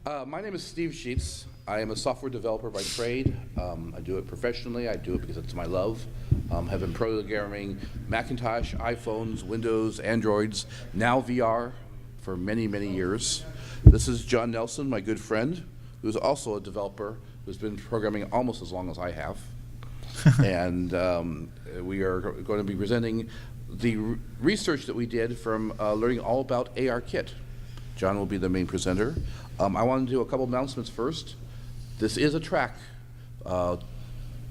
My name is Steve Sheets. I am a software developer by trade. I do it professionally. I do it because it's my love. Have been programming Macintosh, iPhones, Windows, Androids, now VR for many, many years. This is John Nelson, my good friend, who's also a developer who's been programming almost as long as I have. And we are going to be presenting the research that we did from learning all about ARKit. John will be the main presenter. I want to do a couple announcements first. This is a track.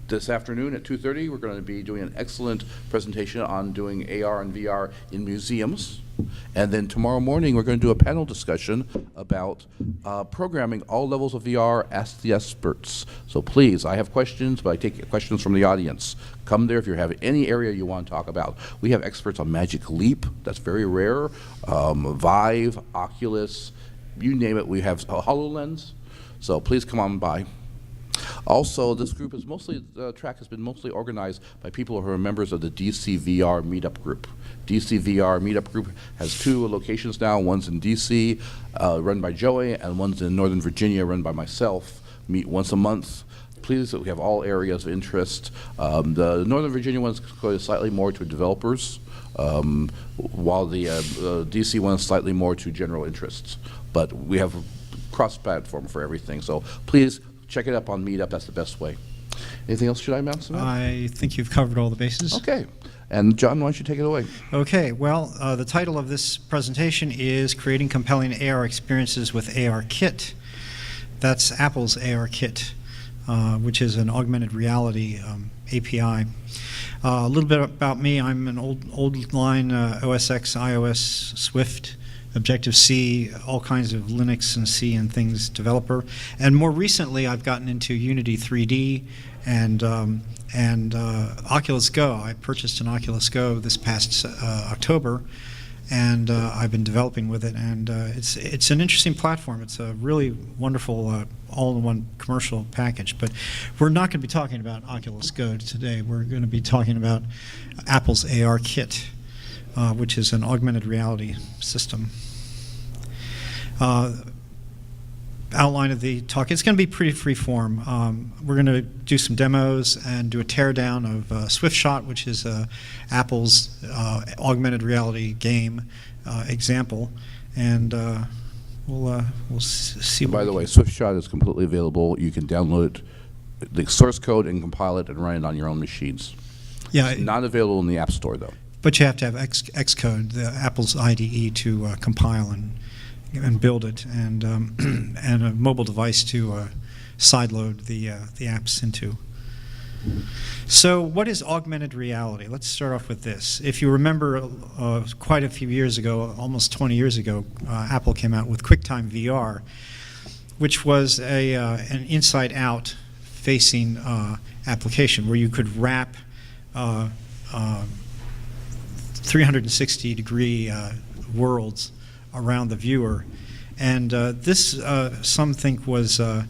This afternoon at 2:30, we're going to be doing an excellent presentation on doing AR and VR in museums. And then tomorrow morning, we're going to do a panel discussion about programming all levels of VR. Ask the experts. So please, I have questions, but I take questions from the audience. Come there if you have any area you want to talk about. We have experts on Magic Leap. That's very rare. Vive, Oculus, you name it. We have a HoloLens. So please come on by. Also, this group is the track has been mostly organized by people who are members of the DC VR meetup group. DC VR meetup group has two locations now. One's in DC, run by Joey, and one's in Northern Virginia, run by myself. Meet once a month. Please, we have all areas of interest. The Northern Virginia one's going slightly more to developers, while the DC one is slightly more to general interests. But we have cross-platform for everything. So please, check it up on Meetup. That's the best way. Anything else should I announce? I think you've covered all the bases. Okay. And John, why don't you take it away? Okay. Well, the title of this presentation is Creating Compelling AR Experiences with ARKit. That's Apple's ARKit, which is an augmented reality API. A little bit about me. I'm an old line OS X, iOS, Swift, Objective-C, all kinds of Linux and C and things developer. And more recently, I've gotten into Unity 3D and Oculus Go. I purchased an Oculus Go this past October, and I've been developing with it. And it's an interesting platform. It's a really wonderful all-in-one commercial package. But we're not going to be talking about Oculus Go today. We're going to be talking about Apple's ARKit, which is an augmented reality system. Outline of the talk, it's going to be pretty free form. We're going to do some demos and do a teardown of SwiftShot, which is Apple's augmented reality game example, and we'll see. By the way, SwiftShot is completely available. You can download the source code and compile it and run it on your own machines. Yeah, it's not available in the App Store though. But you have to have Xcode, the Apple's IDE, to compile and build it, and a mobile device to sideload the apps into. So what is augmented reality? Let's start off with this. If you remember, quite a few years ago, almost 20 years ago, Apple came out with QuickTime VR, which was an inside-out facing application where you could wrap 360-degree worlds around the viewer, and this some think was the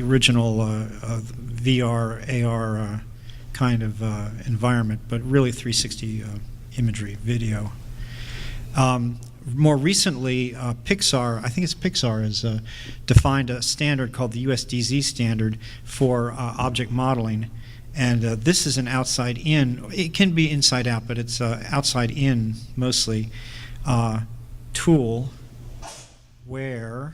original VR AR kind of environment, but really 360 imagery video. More recently, Pixar, I think it's Pixar, has defined a standard called the USDZ standard for object modeling. And this is an outside-in. It can be inside-out, but it's outside-in mostly tool where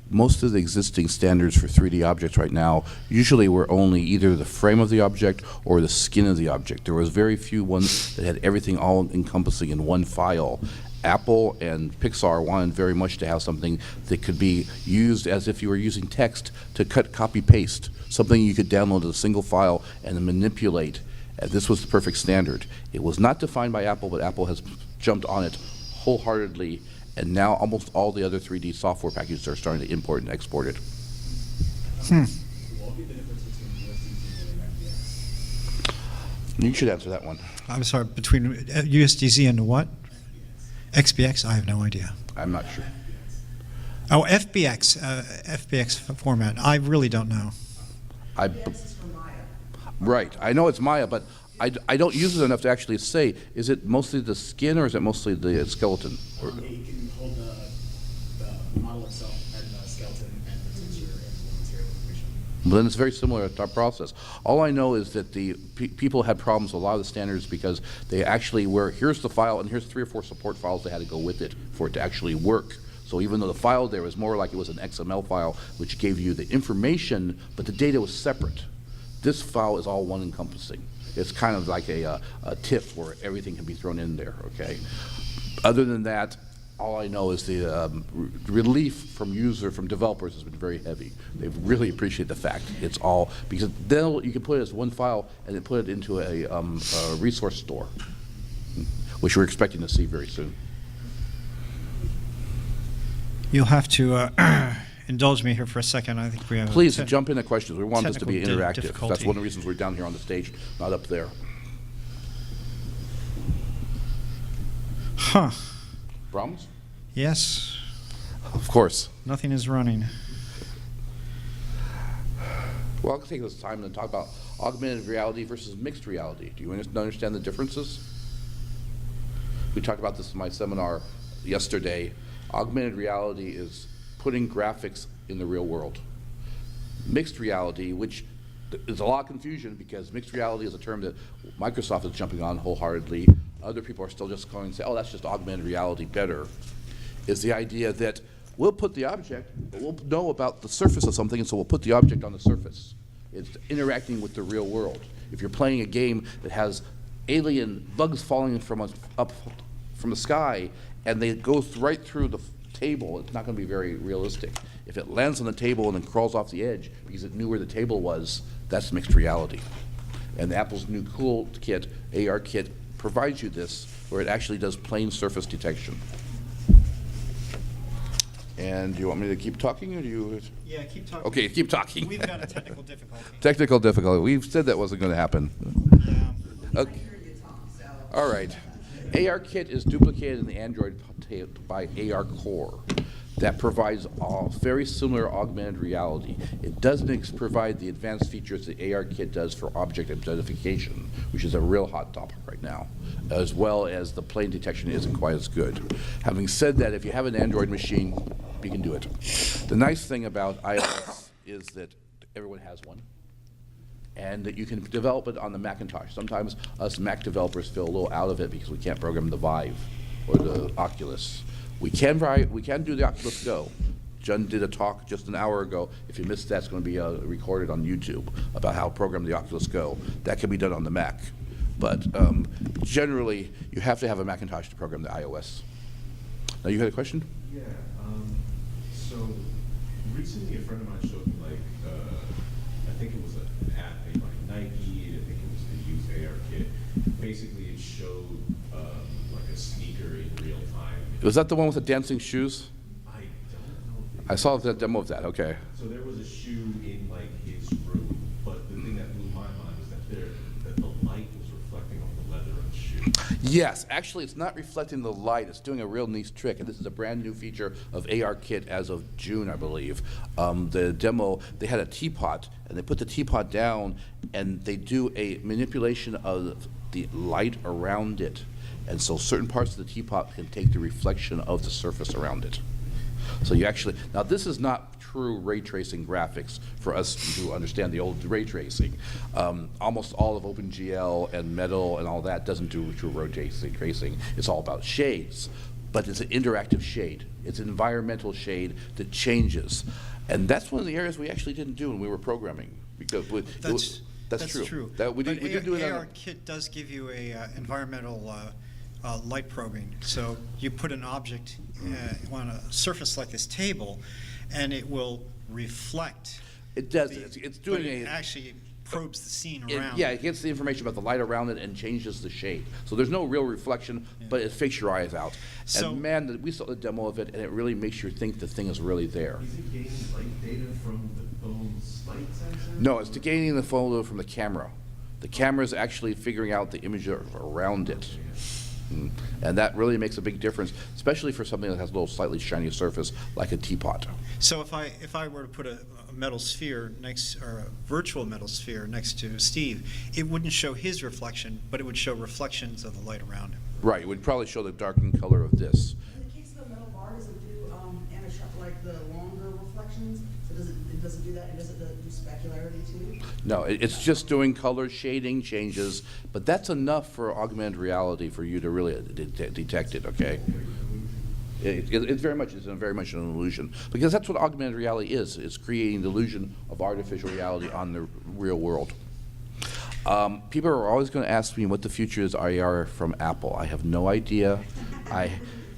most of the existing standards for 3D objects right now usually were only either the frame of the object or the skin of the object. There was very few ones that had everything all encompassing in one file. Apple and Pixar wanted very much to have something that could be used as if you were using text to cut, copy, paste, something you could download as a single file and then manipulate. And this was the perfect standard. It was not defined by Apple, but Apple has jumped on it wholeheartedly, and now almost all the other 3D software packages are starting to import and export it. You should answer that one. I'm sorry, between USDZ and what? XBX? I have no idea. I'm not sure. Oh, FBX, FBX format. I really don't know. Right. I know it's Maya, but I don't use it enough to actually say, is it mostly the skin or is it mostly the skeleton? You can hold the model itself at skeleton and puts your material information. Well, then it's very similar to our process. All I know is that the people had problems with a lot of the standards because they actually were, here's the file, and here's 3 or 4 support files that had to go with it for it to actually work. So even though the file there was more like it was an XML file, which gave you the information, but the data was separate. This file is all one encompassing. It's kind of like a TIFF where everything can be thrown in there, okay? Other than that, all I know is the relief from developers has been very heavy. They really appreciate the fact it's all, because then you can put it as one file and then put it into a resource store, which we're expecting to see very soon. You'll have to indulge me here for a second. I think we have Please jump into questions. We want this to be technical interactive. difficulty. That's one of the reasons we're down here on the stage, not up there. Huh. Problems? Yes. Of course. Nothing is running. Well, I'll take this time to talk about augmented reality versus mixed reality. Do you understand the differences? We talked about this in my seminar yesterday. Augmented reality is putting graphics in the real world. Mixed reality, which is a lot of confusion because mixed reality is a term that Microsoft is jumping on wholeheartedly. Other people are still just going to say, oh, that's just augmented reality better, is the idea that we'll put the object, but we'll know about the surface of something, and so we'll put the object on the surface. It's interacting with the real world. If you're playing a game that has alien bugs falling up from the sky, and they go right through the table, it's not going to be very realistic. If it lands on the table and then crawls off the edge because it knew where the table was, that's mixed reality. And Apple's new cool kit, ARKit, provides you this, where it actually does plane surface detection. And do you want me to keep talking, or do you? Yeah, keep talking. Okay, keep talking. We've got a technical difficulty. Technical difficulty. We've said that wasn't going to happen. Yeah. Okay. All right. ARKit is duplicated in the Android by ARCore. That provides very similar augmented reality. It doesn't provide the advanced features that ARKit does for object identification, which is a real hot topic right now, as well as the plane detection isn't quite as good. Having said that, if you have an Android machine, you can do it. The nice thing about iOS is that everyone has one, and that you can develop it on the Macintosh. Sometimes us Mac developers feel a little out of it because we can't program the Vive or the Oculus. We can do the Oculus Go. Jen did a talk just an hour ago. If you missed that, it's going to be recorded on YouTube about how to program the Oculus Go. That can be done on the Mac. But generally, you have to have a Macintosh to program the iOS. Now, you had a question? Yeah. So recently, a friend of mine showed me, like, I think it was an app made by Nike. I think it was to use ARKit. Basically, it showed like a sneaker in real time. Was that the one with the dancing shoes? I don't know. I saw that demo of that. Okay. So there was a shoe in like his room, but the thing that blew my mind was that the light was reflecting on the leather of the shoe. Yes, actually, it's not reflecting the light. It's doing a real neat trick, and this is a brand new feature of ARKit as of June, I believe. The demo, they had a teapot, and they put the teapot down, and they do a manipulation of the light around it. And so certain parts of the teapot can take the reflection of the surface around it. So you actually, now this is not true ray tracing graphics for us who understand the old ray tracing. Almost all of OpenGL and Metal and all that doesn't do true ray tracing. It's all about shades, but it's an interactive shade. It's an environmental shade that changes. And that's one of the areas we actually didn't do when we were programming. Because that's true. We didn't do it on ARKit does give you a environmental light probing. So you put an object on a surface like this table, and it will reflect. It does. It's doing it actually probes the scene around. Yeah, it gets the information about the light around it and changes the shade. So there's no real reflection, but it fakes your eyes out. So, and man, we saw the demo of it, and it really makes you think the thing is really there. Is it getting light data from the phone's light sensor? No, it's gaining the photo from the camera. The camera is actually figuring out the image around it. And that really makes a big difference, especially for something that has a little slightly shiny surface like a teapot. So if I were to put a metal sphere next, or a virtual metal sphere next to Steve, it wouldn't show his reflection, but it would show reflections of the light around him. Right, it would probably show the darkened color of this. In the case of the metal bar, does it do like the longer reflection? reflections? So does it do that, and does it do specularity too? No, it's just doing color shading changes, but that's enough for augmented reality for you to really detect it, okay? It's very much an illusion, because that's what augmented reality is. It's creating the illusion of artificial reality on the real world. People are always going to ask me what the future is AR from Apple. I have no idea.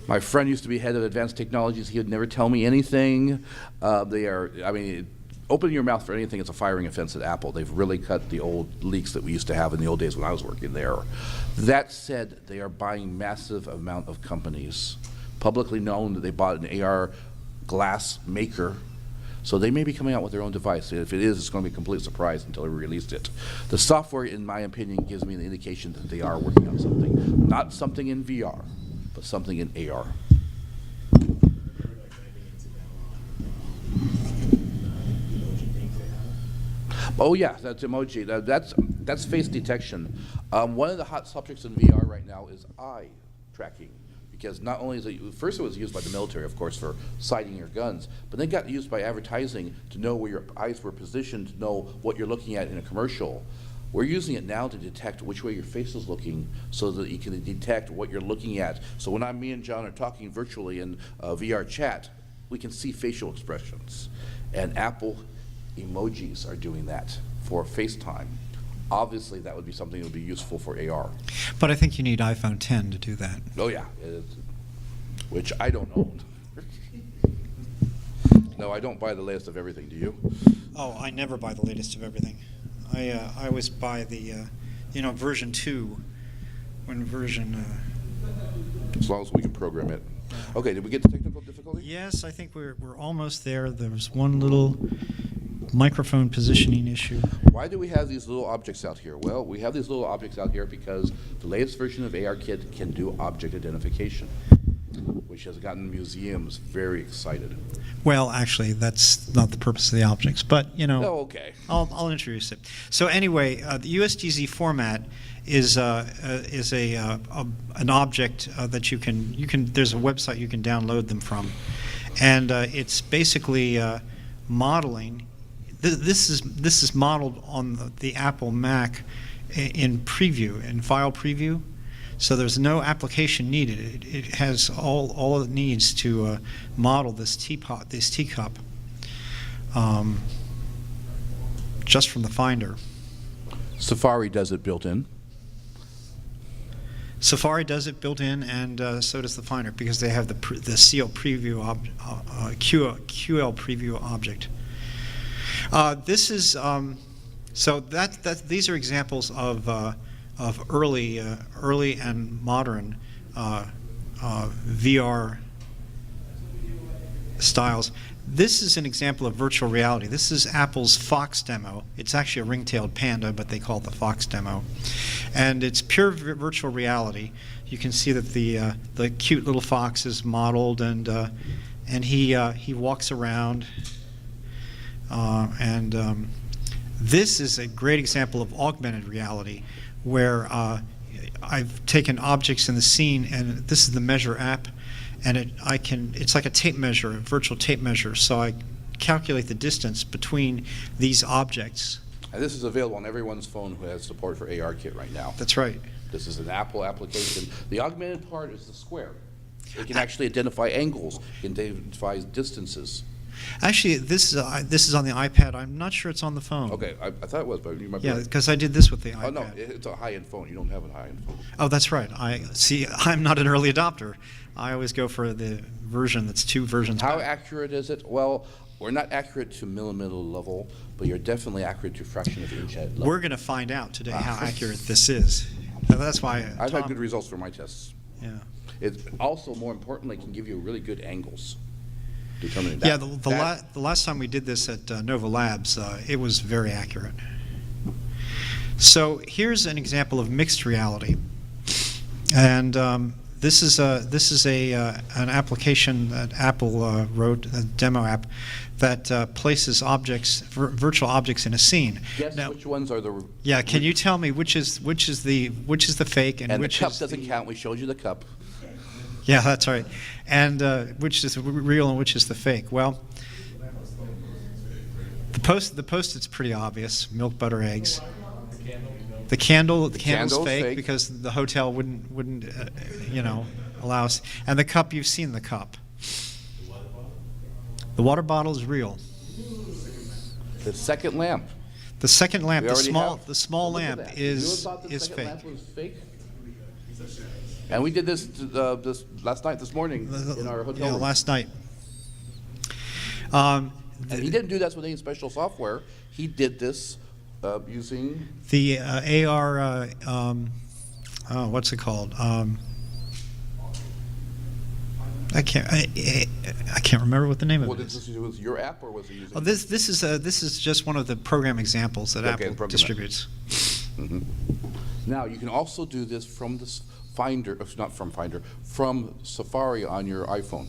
My friend used to be head of advanced technologies. He would never tell me anything. Opening your mouth for anything is a firing offense at Apple. They've really cut the old leaks that we used to have in the old days when I was working there. That said, they are buying massive amount of companies. Publicly known that they bought an AR glass maker. So they may be coming out with their own device. If it is, it's going to be a complete surprise until they release it. The software, in my opinion, gives me the indication that they are working on something. Not something in VR, but something in AR. Oh yeah, that's emoji. That's face detection. One of the hot subjects in VR right now is eye tracking. Because not only is it, first it was used by the military, of course, for sighting your guns, but then it got used by advertising to know where your eyes were positioned, to know what you're looking at in a commercial. We're using it now to detect which way your face is looking so that you can detect what you're looking at. So when me and John are talking virtually in VR chat, we can see facial expressions. And Apple emojis are doing that for FaceTime. Obviously, that would be something that would be useful for AR. But I think you need iPhone 10 to do that. Oh yeah, which I don't own. No, I don't buy the latest of everything. Do you? Oh, I never buy the latest of everything. I always buy the, version 2 when version. As long as we can program it. Okay, did we get to technical difficulty? Yes, I think we're almost there. There's one little microphone positioning issue. Why do we have these little objects out here? Well, we have these little objects out here because the latest version of ARKit can do object identification, which has gotten museums very excited. Well, actually, that's not the purpose of the objects, but Oh, okay. I'll introduce it. So anyway, the USDZ format is an object that you can. There's a website you can download them from, and it's basically modeling. This is modeled on the Apple Mac in preview, in file preview. So there's no application needed. It has all it needs to model this teapot, this teacup, just from the Finder. Safari does it built in. Safari does it built in, and so does the Finder, because they have the CL preview QL preview object. This is so these are examples of early and modern VR styles. This is an example of virtual reality. This is Apple's Fox demo. It's actually a ring-tailed panda, but they call it the Fox demo, and it's pure virtual reality. You can see that the cute little fox is modeled, and he walks around. This is a great example of augmented reality, where I've taken objects in the scene, and this is the Measure app, and it's like a tape measure, a virtual tape measure. So I calculate the distance between these objects. And this is available on everyone's phone who has support for ARKit right now. That's right. This is an Apple application. The augmented part is the square. It can actually identify angles, it can identify distances. Actually, this is on the iPad. I'm not sure it's on the phone. Okay, I thought it was, but you might be Yeah, right. because I did this with the iPad. Oh no, it's a high-end phone. You don't have a high-end phone. Oh, that's right. I'm not an early adopter. I always go for the version that's 2 versions How back. accurate is it? Well, we're not accurate to millimeter level, but you're definitely accurate to fraction of an inch level. We're going to find out today how accurate this is. So that's why I've had Tom- good results for my tests. Yeah. It also, more importantly, can give you really good angles. Determining that. Yeah, the last time we did this at Nova Labs, it was very accurate. So here's an example of mixed reality, and this is an application that Apple wrote, a demo app, that places virtual objects in a scene. Guess Now, which ones are the... yeah, can you tell me which is the fake and And the which cup is doesn't count. We showed you the cup. Yeah, that's right. And which is real and which is the fake? Well, The Post-it's pretty obvious. Milk, butter, eggs. The candle's candle's fake, fake. because the hotel wouldn't allow us. And the cup, you've seen the cup. The water bottle is real. The second lamp. The second lamp, We the already small have- the small Look at lamp that. You is thought the second fake. lamp was fake? And we did this this morning in our hotel room. Last night. And he didn't do this with any special software. He did this using The AR, what's it called? I can't remember what the name of Well, it did is. this was your app, or was he using? Oh, this is just one of the program examples that Okay, Apple program. distributes. Now you can also do this from this Finder, not from Finder, from Safari on your iPhone.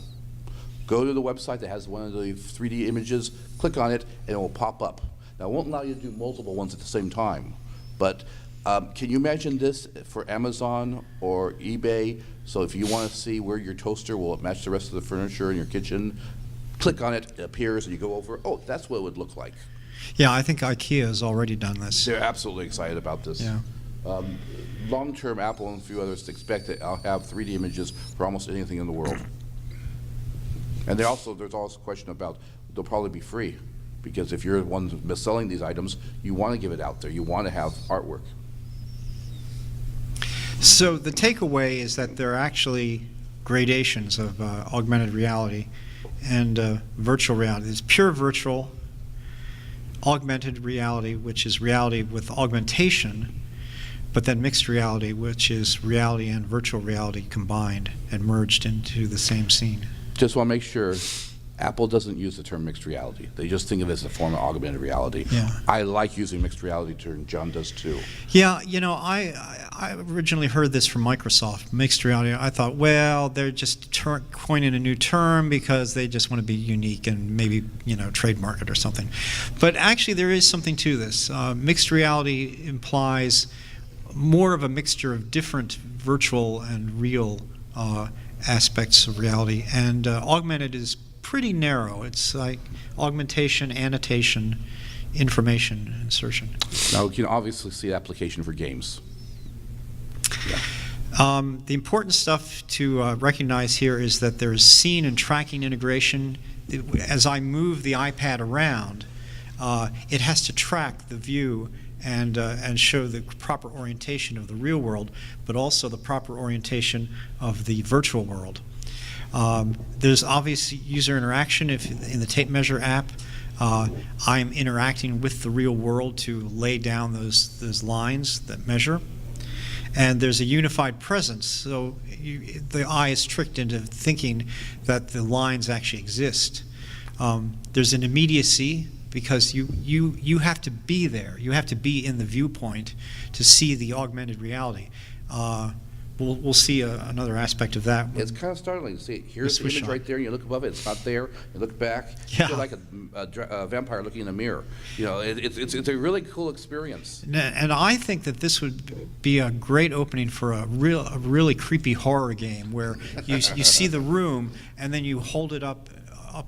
Go to the website that has one of the 3D images, click on it, and it will pop up. Now, it won't allow you to do multiple ones at the same time, but can you imagine this for Amazon or eBay? So if you want to see where your toaster will match the rest of the furniture in your kitchen, click on it, it appears, and you go over, oh, that's what it would look like. Yeah, I think IKEA has already done this. They're absolutely excited about this. Yeah. Long-term, Apple and a few others expect that I'll have 3D images for almost anything in the world. And there's also a question about they'll probably be free, because if you're the one selling these items, you want to give it out there. You want to have artwork. So the takeaway is that there are actually gradations of augmented reality and virtual reality. There's pure virtual, augmented reality, which is reality with augmentation, but then mixed reality, which is reality and virtual reality combined and merged into the same scene. Just want to make sure Apple doesn't use the term mixed reality. They just think of it as a form of augmented reality. Yeah. I like using mixed reality term. John does too. Yeah, I originally heard this from Microsoft, mixed reality. I thought, well, they're just coining a new term because they just want to be unique and maybe, trademark it or something. But actually, there is something to this. Mixed reality implies more of a mixture of different virtual and real aspects of reality, and augmented is pretty narrow. It's like augmentation, annotation, information insertion. Now, we can obviously see the application for games. The important stuff to recognize here is that there is scene and tracking integration. As I move the iPad around, it has to track the view and show the proper orientation of the real world, but also the proper orientation of the virtual world. There's obvious user interaction. If in the tape measure app, I'm interacting with the real world to lay down those lines that measure. And there's a unified presence, so the eye is tricked into thinking that the lines actually exist. There's an immediacy, because you have to be there. You have to be in the viewpoint to see the augmented reality. We'll see another aspect of that. It's kind of startling. See, here's the image SwiftShot. right there, and you look above it, it's not there. You look back, Yeah. you feel like a vampire looking in a mirror. It's a really cool experience. And I think that this would be a great opening for a really creepy horror game where you see the room and then you hold it up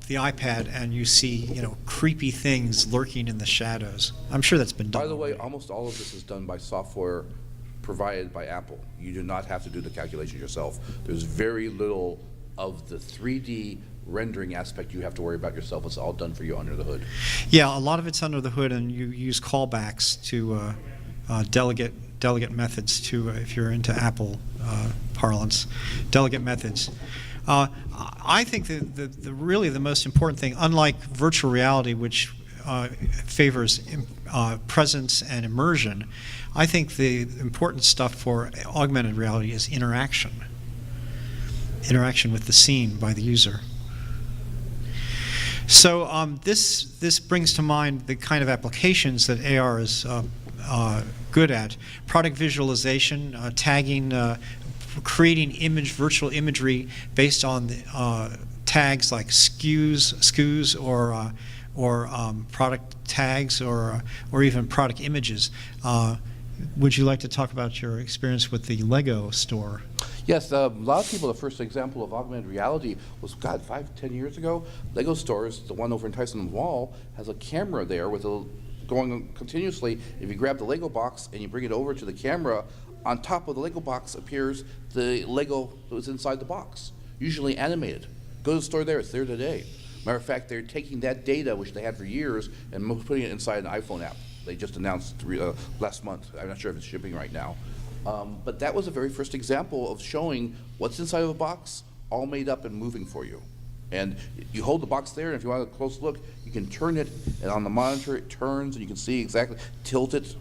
the iPad and you see creepy things lurking in the shadows. I'm sure that's been done. By the way, already. almost all of this is done by software provided by Apple. You do not have to do the calculations yourself. There's very little of the 3D rendering aspect you have to worry about yourself. It's all done for you under the hood. Yeah, a lot of it's under the hood, and you use callbacks to delegate methods to, if you're into Apple parlance, delegate methods. I think that really the most important thing, unlike virtual reality, which favors presence and immersion, I think the important stuff for augmented reality is interaction with the scene by the user. So this brings to mind the kind of applications that AR is good at: product visualization, tagging, creating virtual imagery based on tags like SKUs or product tags or even product images. would you like to talk about your experience with the Lego store? Yes, a lot of people, the first example of augmented reality was, God, 5-10 years ago. Lego stores, the one over in Tyson Wall, has a camera there with going continuously. If you grab the Lego box and you bring it over to the camera, on top of the Lego box appears the Lego that was inside the box, usually animated. Go to the store there, it's there today. Matter of fact, they're taking that data, which they had for years, and putting it inside an iPhone app. They just announced last month. I'm not sure if it's shipping right now. But that was the very first example of showing what's inside of a box, all made up and moving for you. And you hold the box there, and if you want a close look, you can turn it, and on the monitor it turns, and you can see exactly, tilt it.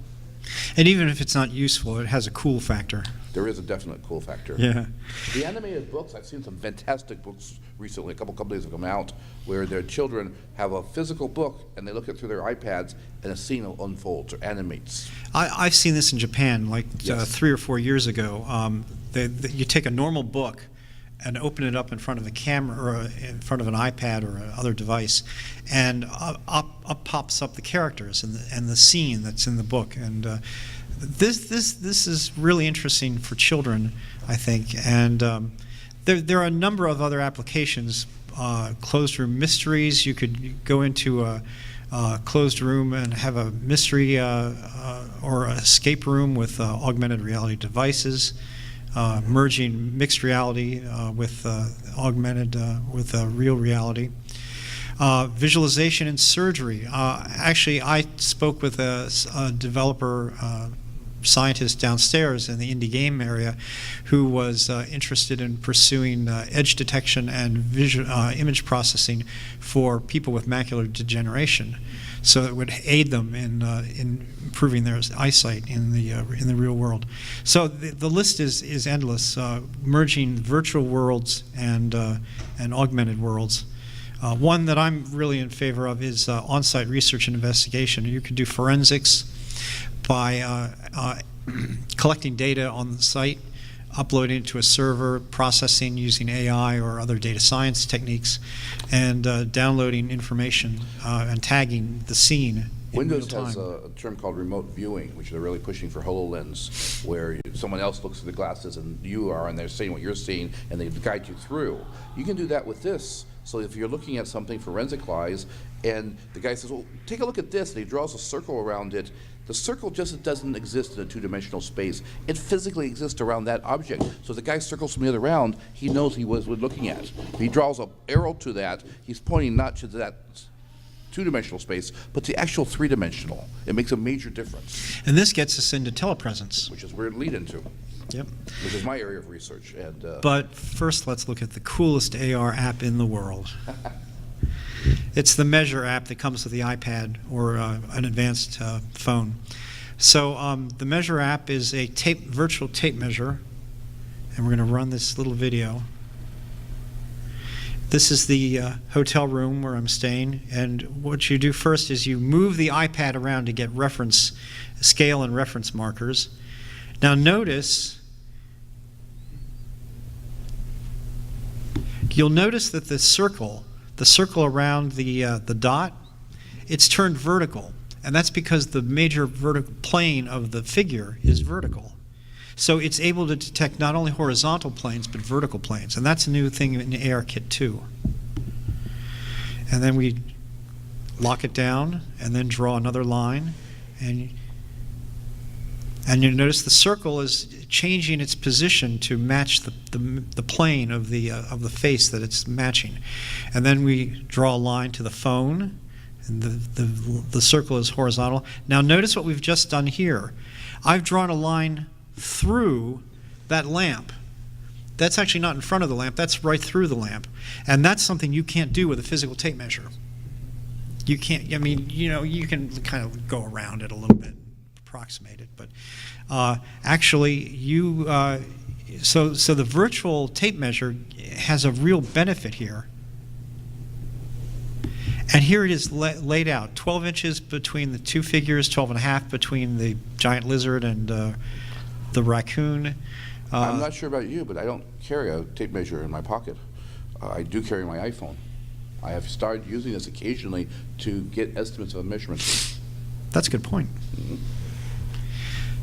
And even if it's not useful, it has a cool factor. There is a definite cool factor. Yeah. The animated books, I've seen some fantastic books recently. A couple companies have come out where their children have a physical book and they look it through their iPads and a scene unfolds or animates. I've seen this in Japan, like Yes. 3 or 4 years ago. You take a normal book and open it up in front of a camera or in front of an iPad or another device, and up pops up the characters and the scene that's in the book. And this is really interesting for children, I think. And there are a number of other applications. Closed room mysteries. You could go into a closed room and have a mystery or an escape room with augmented reality devices. Merging mixed reality with augmented with real reality. Visualization and surgery. Actually, I spoke with a developer scientist downstairs in the indie game area who was interested in pursuing edge detection and image processing for people with macular degeneration, so it would aid them in improving their eyesight in the real world. So the list is endless, merging virtual worlds and augmented worlds. One that I'm really in favor of is on-site research and investigation. You could do forensics by collecting data on the site, uploading it to a server, processing using AI or other data science techniques, and downloading information and tagging the scene in Windows real has time. a term called remote viewing, which they're really pushing for HoloLens, where someone else looks through the glasses and you are, and they're seeing what you're seeing, and they guide you through. You can do that with this. So if you're looking at something forensic-wise, and the guy says, well, take a look at this, and he draws a circle around it, the circle just doesn't exist in a two-dimensional space. It physically exists around that object. So if the guy circles from the other round, he knows he was looking at. If he draws an arrow to that, he's pointing not to that two-dimensional space, but the actual three-dimensional. It makes a major difference, And this gets us into telepresence. which is where it lead into, Yep. which is my area of research. And But first, let's look at the coolest AR app in the world. It's the Measure app that comes with the iPad or an advanced phone. So the Measure app is a virtual tape measure, and we're going to run this little video. This is the hotel room where I'm staying, and what you do first is you move the iPad around to get reference scale and reference markers. Now notice, you'll notice that the circle around the dot, it's turned vertical, and that's because the major vertical plane of the figure is vertical. So it's able to detect not only horizontal planes but vertical planes, and that's a new thing in ARKit 2. And then we lock it down and then draw another line, and you notice the circle is changing its position to match the plane of the face that it's matching. And then we draw a line to the phone, and the circle is horizontal. Now notice what we've just done here. I've drawn a line through that lamp. That's actually not in front of the lamp, that's right through the lamp. And that's something you can't do with a physical tape measure. You can't, I mean, you can kind of go around it a little bit, approximate it, but actually so the virtual tape measure has a real benefit here. And here it is laid out, 12 inches between the two figures, 12 and a half between the giant lizard and the raccoon. I'm not sure about you, but I don't carry a tape measure in my pocket. I do carry my iPhone. I have started using this occasionally to get estimates of measurements. That's a good point.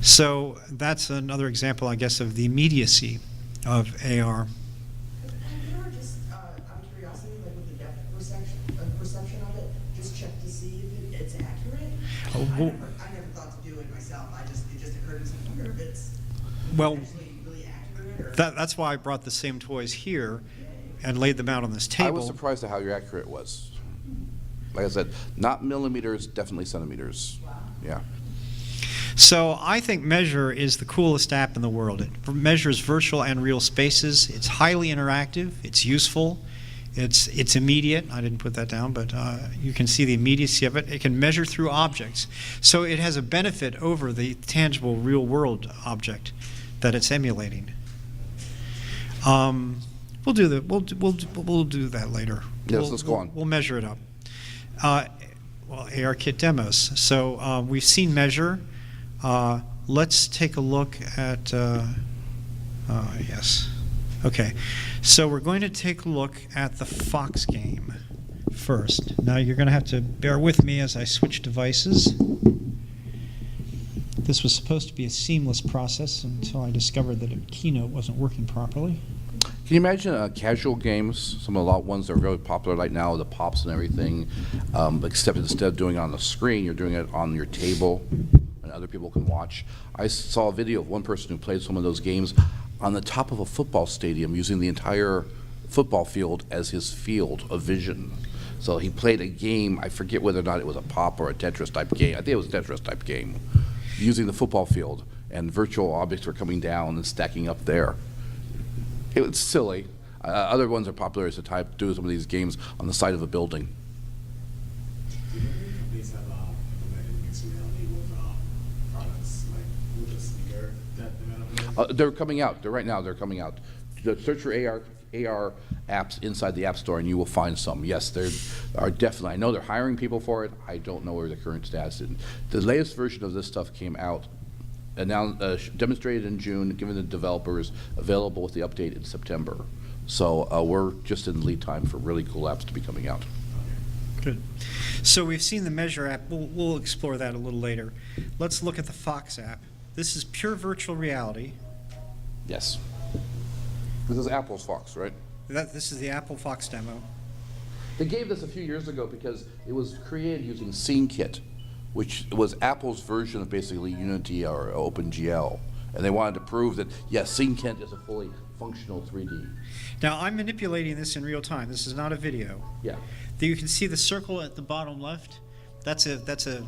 So that's another example, I guess, of the immediacy of AR. Have you ever just, out of curiosity, like with the depth perception of it, just check to see if it's accurate? Oh, I well- never thought to do it myself. It just occurred to me, I wonder if it's Well, actually really accurate or. that's why I brought the same toys here and laid them out on this table. I was surprised at how accurate it was. Like I said, not millimeters, definitely centimeters. Wow. Yeah. So I think Measure is the coolest app in the world. It measures virtual and real spaces. It's highly interactive. It's useful. It's immediate. I didn't put that down, but you can see the immediacy of it. It can measure through objects. So it has a benefit over the tangible real world object that it's emulating. We'll do that. We'll do that later. Yes, let's go on. We'll measure it up. Well, ARKit demos. So we've seen Measure. Let's take a look at, yes. Okay, so we're going to take a look at the Fox game first. Now you're going to have to bear with me as I switch devices. This was supposed to be a seamless process until I discovered that a keynote wasn't working properly. Can you imagine casual games? Some of the ones that are really popular right now, the pops and everything, except instead of doing it on the screen, you're doing it on your table, and other people can watch. I saw a video of one person who played some of those games on the top of a football stadium using the entire football field as his field of vision. So he played a game, I forget whether or not it was a pop or a Tetris type game. I think it was a Tetris type game, using the football field, and virtual objects were coming down and stacking up there. It was silly. Other ones are popular as to type do some of these games on the side of a building. Do you know any companies have implemented mixed reality with products like with a speaker that development? They're coming out. They're coming out. Search for AR apps inside the App Store, and you will find some. Yes, there are definitely. I know they're hiring people for it. I don't know where the current status is. The latest version of this stuff came out, demonstrated in June, given the developers, available with the update in September. So we're just in lead time for really cool apps to be coming out. Good. So we've seen the Measure app. We'll explore that a little later. Let's look at the Fox app. This is pure virtual reality. Yes. This is Apple's Fox, right? This is the Apple Fox demo. They gave this a few years ago because it was created using SceneKit, which was Apple's version of basically Unity or OpenGL. And they wanted to prove that, yes, SceneKit is a fully functional 3D. Now, I'm manipulating this in real time. This is not a video. Yeah. You can see the circle at the bottom left. That's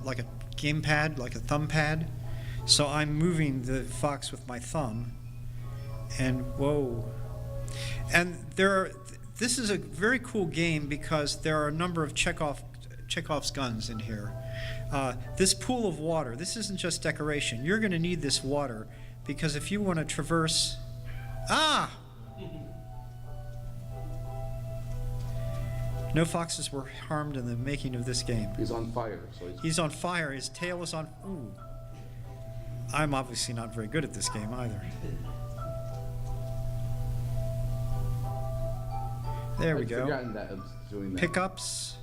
like a game pad, like a thumb pad. So I'm moving the Fox with my thumb. And whoa. And this is a very cool game because there are a number of Chekhov's guns in here. This pool of water, this isn't just decoration. You're going to need this water because if you want to traverse... No foxes were harmed in the making of this game. He's on fire. So He's on fire. His tail is on... Ooh. I'm obviously not very good at this game either. There we I'd go. forgotten that I was doing that. Pickups.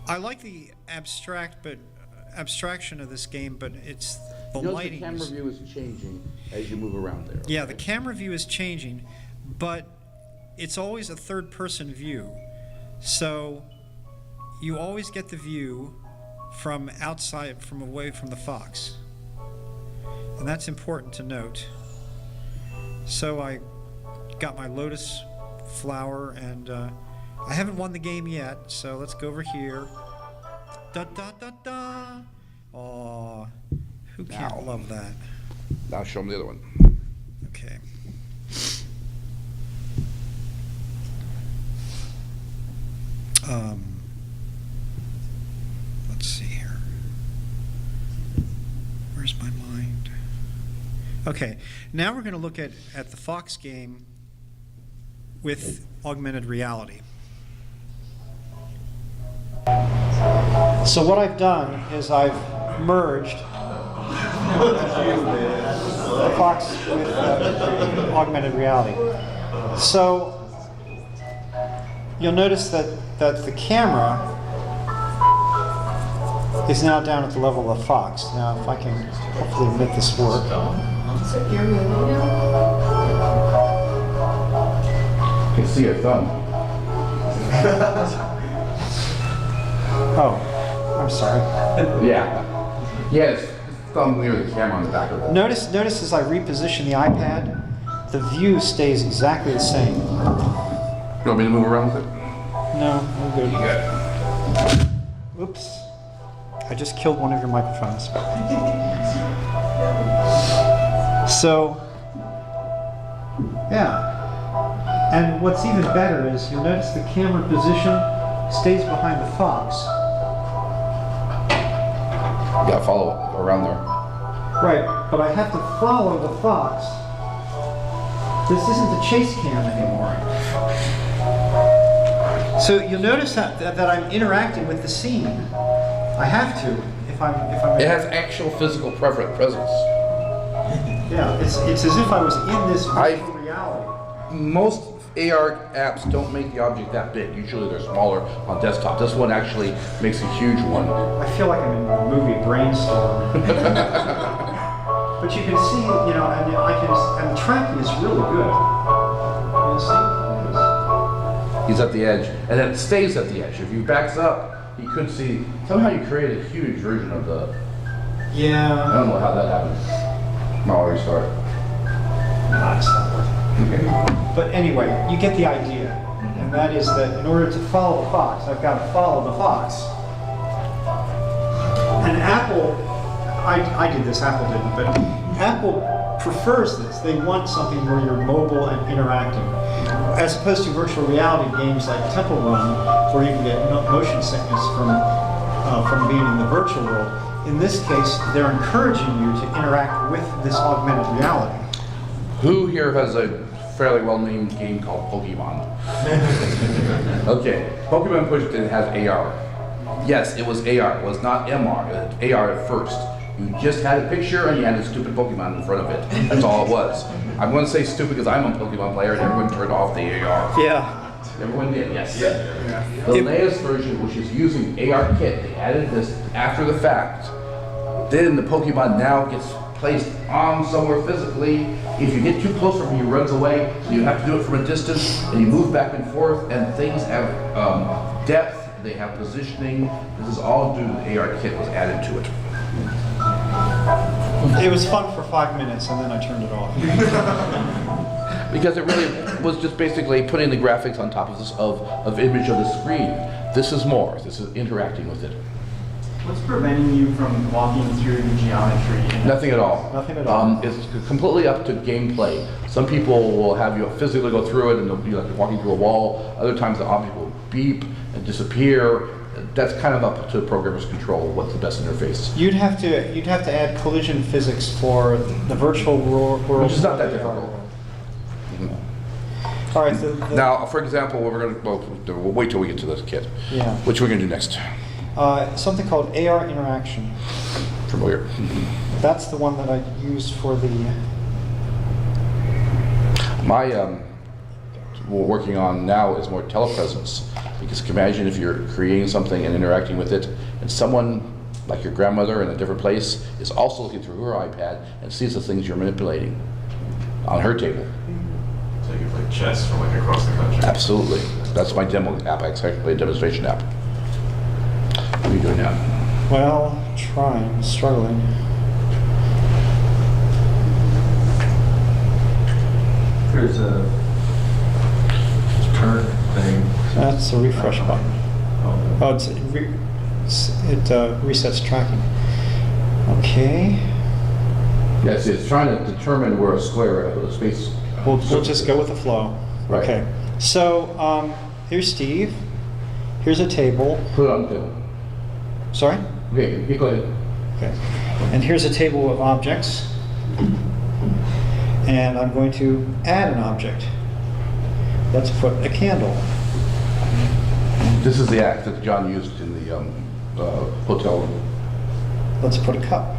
I like the abstraction of this game, but it's the Notice lighting. the camera view is changing as you move around there. Yeah, okay? the camera view is changing, but it's always a third-person view. So you always get the view from outside, from away from the Fox. And that's important to note. So I got my lotus flower, and I haven't won the game yet, so let's go over here. Da da da da. Aw, who can't Now. love that? Now show them the other one. Okay. Let's see here. Where's my mind? Okay, now we're going to look at the Fox game with augmented reality. So what I've done is I've merged the Fox with augmented reality. So you'll notice that the camera is now down at the level of the fox. Now, if I can hopefully make this work. So you're moving now? I can see your thumb. Oh, I'm sorry. Yeah. Yes, thumb near the camera on the back of it. Notice as I reposition the iPad, the view stays exactly the same. You want me to move around with it? No, I'm good. You got it. Oops. I just killed one of your microphones. So, yeah. And what's even better is you'll notice the camera position stays behind the fox. You gotta follow it around there. Right, but I have to follow the fox. This isn't the chase cam anymore. So you'll notice that I'm interacting with the scene. I have to if I'm. It has actual physical presence. Yeah, it's as if I was in this I- virtual reality. Most AR apps don't make the object that big. Usually they're smaller on desktop. This one actually makes a huge one. I feel like I'm in the movie Brainstorm. But you can see, and and the tracking is really good. You see? He's at the edge, and it stays at the edge. If he backs up, you could see, somehow you create a huge version of the, I Yeah. don't know how that happened. I'll restart. Nah, it's not worth it. Okay. But anyway, you get the idea. And that is that in order to follow the fox, I've got to follow the fox. And Apple, I did this, Apple didn't, but Apple prefers this. They want something where you're mobile and interacting. As opposed to virtual reality games like Temple Run, where you can get motion sickness from being in the virtual world. In this case, they're encouraging you to interact with this augmented reality. Who here has a fairly well-named game called Pokemon? Okay, Pokemon pushed it has AR. Yes, it was AR. It was not MR. It was AR at first. You just had a picture and you had a stupid Pokemon in front of it. That's all it was. I'm going to say stupid because I'm a Pokemon player and everyone turned off the AR. Yeah. Everyone did, yes. The latest version, which is using ARKit, they added this after the fact. Then the Pokemon now gets placed on somewhere physically. If you get too close from him, he runs away. So you have to do it from a distance, and you move back and forth, and things have depth, they have positioning. This is all due to the ARKit was added to it. It was fun for 5 minutes and then I turned it off. Because it really was just basically putting the graphics on top of this of image of the screen. This is more. This is interacting with it. What's preventing you from walking through the geometry? Nothing at all. Nothing at all. It's completely up to gameplay. Some people will have you physically go through it and they'll be like walking through a wall. Other times the object will beep and disappear. That's kind of up to the programmer's control, what's the best interface. You'd have to add collision physics for the virtual world. Which is not that difficult. All right. Now, for example, we'll wait till we get to this kit. Yeah. Which we're going to do next. Something called AR interaction. Familiar. That's the one that I used for the. My, what we're working on now is more telepresence. Because you can imagine if you're creating something and interacting with it, and someone, like your grandmother in a different place, is also looking through her iPad and sees the things you're manipulating on her table. So you can play chess from like across the country. Absolutely. That's my demo app. I actually a demonstration app. What are you doing now? Well, trying, struggling. There's a turn thing. That's the refresh button. Oh, it resets tracking. Okay. Yes, it's trying to determine where a square, a space. We'll just go with the flow. Right. Okay. So here's Steve. Here's a table. Put it on the table. Sorry? Okay, you go ahead. Okay. And here's a table of objects. And I'm going to add an object. Let's put a candle. This is the act that John used in the hotel room. Let's put a cup.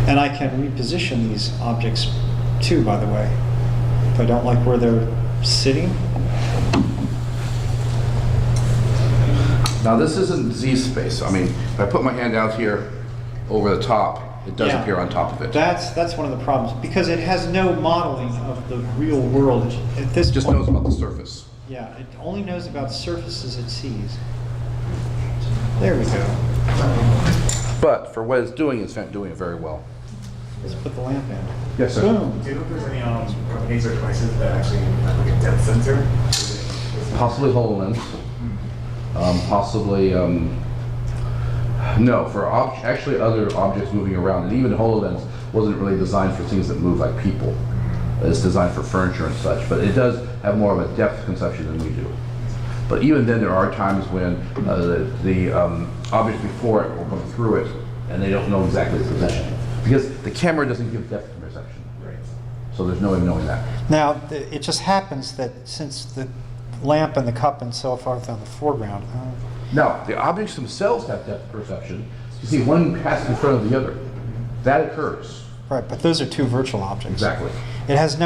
And I can reposition these objects too, by the way. If I don't like where they're sitting. Now, this isn't Z-space. I mean, if I put my hand out here over the top, it does Yeah. appear on top of it. That's one of the problems, because it has no modeling of the real world at this It just point. knows about the surface. Yeah, it only knows about surfaces it sees. There we go. But for what it's doing it very well. Let's put the lamp in. Yes, sir. Boom. Do you know if there's any companies or devices that actually have like a depth sensor? Possibly HoloLens. Possibly, no, for actually other objects moving around. And even HoloLens wasn't really designed for things that move like people. It's designed for furniture and such, but it does have more of a depth conception than we do. But even then, there are times when the objects before it will come through it, and they don't know exactly the position. Because the camera doesn't give depth perception. Right. So there's no way of knowing that. Now, it just happens that since the lamp and the cup and so forth on the foreground, Now, the objects themselves have depth perception. You see, one passes in front of the other. That occurs. right, but those are two virtual objects. Exactly. It has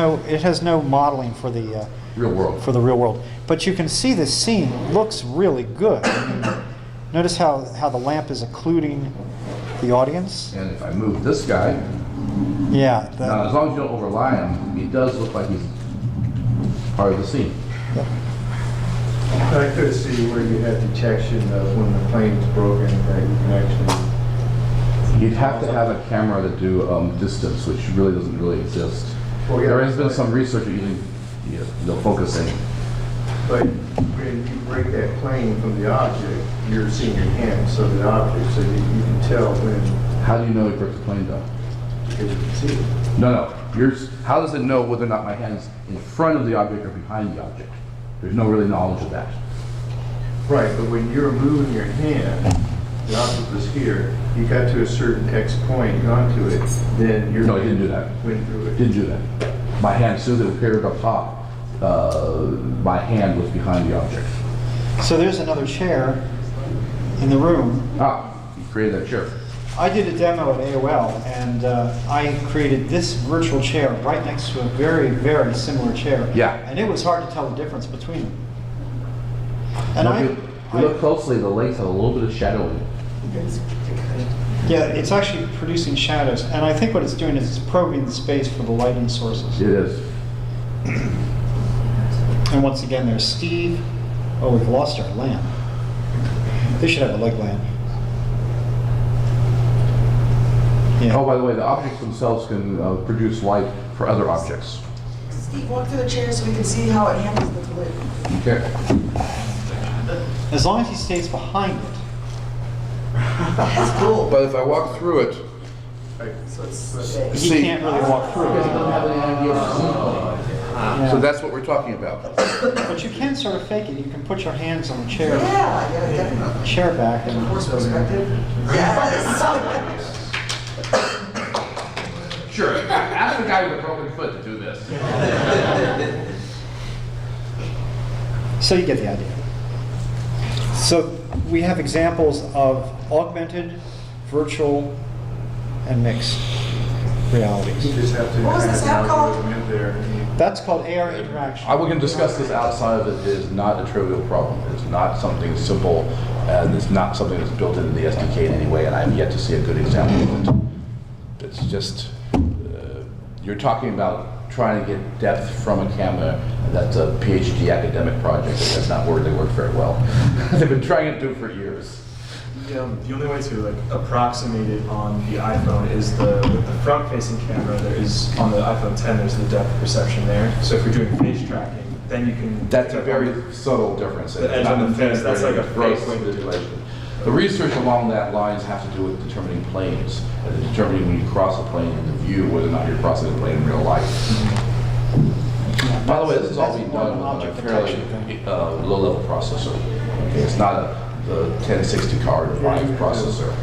no modeling for the Real world. real world. But you can see this scene looks really good. I mean, notice how the lamp is occluding the audience. And if I move this guy, Yeah. now as long as you don't overlie him, he does look like he's part of the scene. I could see where you had detection of when the plane's broken, that you can actually. You'd have to have a camera to do distance, which really doesn't really exist. Well, yeah, There has been but- some research using focusing. But when you break that plane from the object, you're seeing your hands of the object, so you can tell when, How do you know he broke the plane down? because you can see it. No. How does it know whether or not my hand's in front of the object or behind the object? There's no really knowledge of that. Right, but when you're moving your hand, the object was here, you got to a certain X point onto it, then you're. No, it didn't do that. Went through it. Didn't do that. My hand, as soon as it appeared up top, my hand was behind the object. So there's another chair in the room. Ah, you created that chair. I did a demo at AOL, and I created this virtual chair right next to a very, very similar chair. Yeah. And it was hard to tell the difference between them. And Now, if you look closely, the legs have a little bit of shadowing. yeah, it's actually producing shadows. And I think what it's doing is it's probing the space for the lighting sources. It is. And once again, there's Steve. Oh, we've lost our lamp. They should have a leg lamp. Yeah. Oh, by the way, the objects themselves can produce light for other objects. Steve, walk through the chair so we can see how it handles the lid. Okay. As long as he stays behind it. That's cool. But if I walk through it, So it's He See- can't really walk through because he it. doesn't have any idea of the scene. Yeah. So that's what we're talking about. But you can sort of fake it. You can put your hands on the chair, yeah, definitely. chair back, and Horse perspective. Yes. Sure. Ask the guy with a broken foot to do this. so you get the idea. So we have examples of augmented, virtual, and mixed realities. You just have to What was have this an app called? algorithm in there. That's called AR interaction. We can discuss this outside of it. It is not a trivial problem. It's not something simple, and it's not something that's built into the SDK in any way, and I have yet to see a good example of it. It's just, you're talking about trying to get depth from a camera. That's a PhD academic project. That's not where they work very well. They've been trying to do it for years. The only way to like approximate it on the iPhone is with the front-facing camera. There is on the iPhone 10. There's the depth perception there. So if you're doing face tracking, then you can. That's a pick up very on subtle difference. The It's edge not on the face, intended that's for like a any gross fake way to do it. manipulation. The research along that lines has to do with determining planes, and determining when you cross a plane in the view whether or not you're crossing a plane in real life. By the way, this is all being That's more done of an with a object fairly detection thing. low-level processor. Okay, it's not the 1060 card or Vive processor.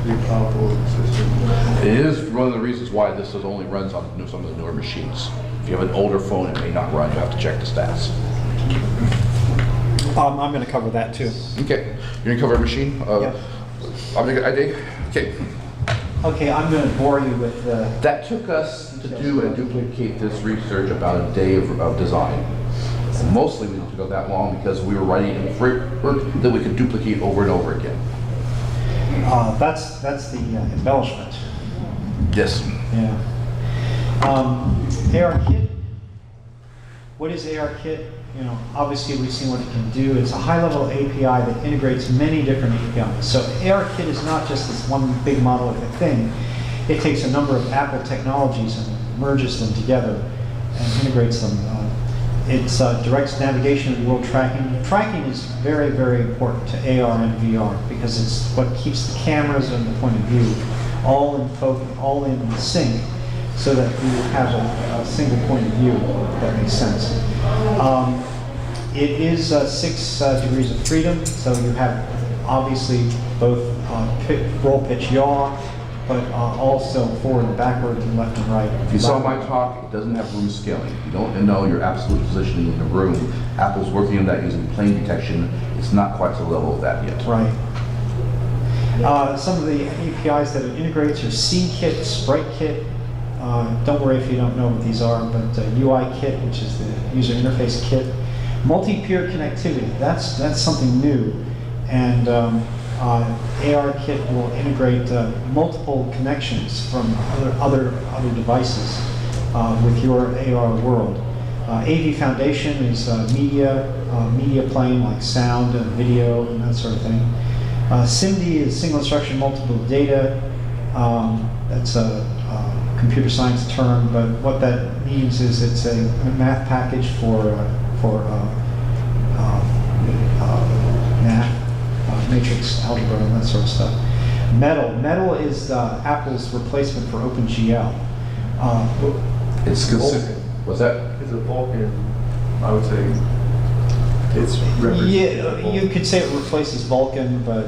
The operating system. It is one of the reasons why this only runs on some of the newer machines. If you have an older phone, it may not run. You have to check the stats. I'm going to cover that too. Okay, you're gonna cover a machine? Yep. Object ID? Okay. Okay, I'm going to bore you with the. That took us to do and duplicate this research about a day of design. Mostly we didn't go that long because we were writing in framework that we could duplicate over and over again. That's the embellishment. Yes. Yeah. ARKit. What is ARKit? You know, obviously we've seen what it can do. It's a high-level API that integrates many different APIs. So ARKit is not just this one big monolithic thing. It takes a number of Apple technologies and merges them together and integrates them. It directs navigation and world tracking. Tracking is very, very important to AR and VR because it's what keeps the cameras and the point of view all in focus, all in sync, so that you have a single point of view, if that makes sense. It is 6 degrees of freedom, so you have obviously both roll, pitch, yaw, but also forward and backward and left and right. If you saw my talk, it doesn't have room scaling. You don't know your absolute positioning in the room. Apple's working on that using plane detection. It's not quite to the level of that yet. Right. Some of the APIs that it integrates are SceneKit, SpriteKit. Don't worry if you don't know what these are, but UIKit, which is the user interface kit. Multi-peer connectivity, that's something new. And ARKit will integrate multiple connections from other devices with your AR world. AV Foundation is media playing like sound and video and that sort of thing. SIMD is single instruction multiple data. That's a computer science term, but what that means is it's a math package for math, matrix algebra, and that sort of stuff. Metal is Apple's replacement for OpenGL. It's considered. What's that? It's a Vulkan, I would say. It's Yeah, you could say it replaces Vulkan, but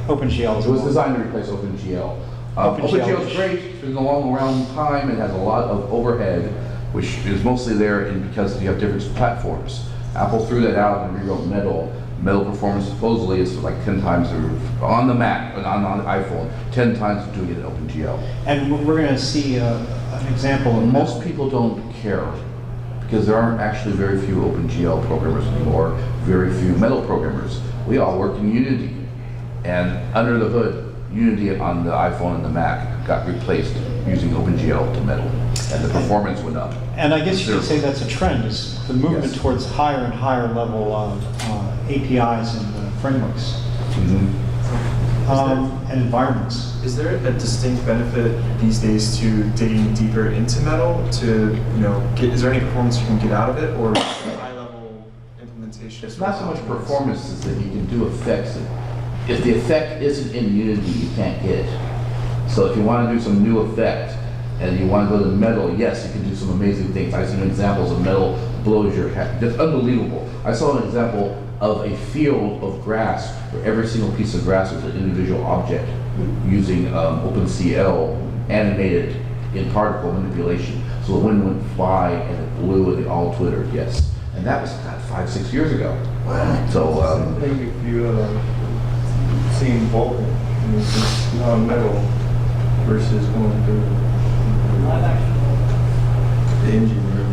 OpenGL is It was more- designed to replace OpenGL. OpenGL OpenGL is great. It's been along around time. It has a lot of overhead, which is mostly there because you have different platforms. Apple threw that out and rewrote Metal. Metal performance supposedly is like 10 times on the Mac and on the iPhone, 10 times doing it in OpenGL. And we're going to see an example of Most people don't care because there aren't actually very few OpenGL programmers anymore, very few Metal programmers. We all work in Unity, and under the hood, Unity on the iPhone and the Mac got replaced using OpenGL to Metal, and the performance went up. And I guess you could say that's a trend, is the movement Yes. towards higher and higher level APIs and frameworks and environments. Is there a distinct benefit these days to digging deeper into Metal to, is there any performance you can get out of it, or high-level implementation? It's not so much performance as that you can do effects. If the effect isn't in Unity, you can't get it. So if you want to do some new effect and you want to go to Metal, yes, you can do some amazing things. I've seen examples of Metal blows your head. That's unbelievable. I saw an example of a field of grass where every single piece of grass was an individual object using OpenCL animated in particle manipulation. So the wind went fly and it blew and they all twittered, yes. And that was 5-6 years ago. So I think if you seen Vulkan, and it's just non-metal versus going through the engine room.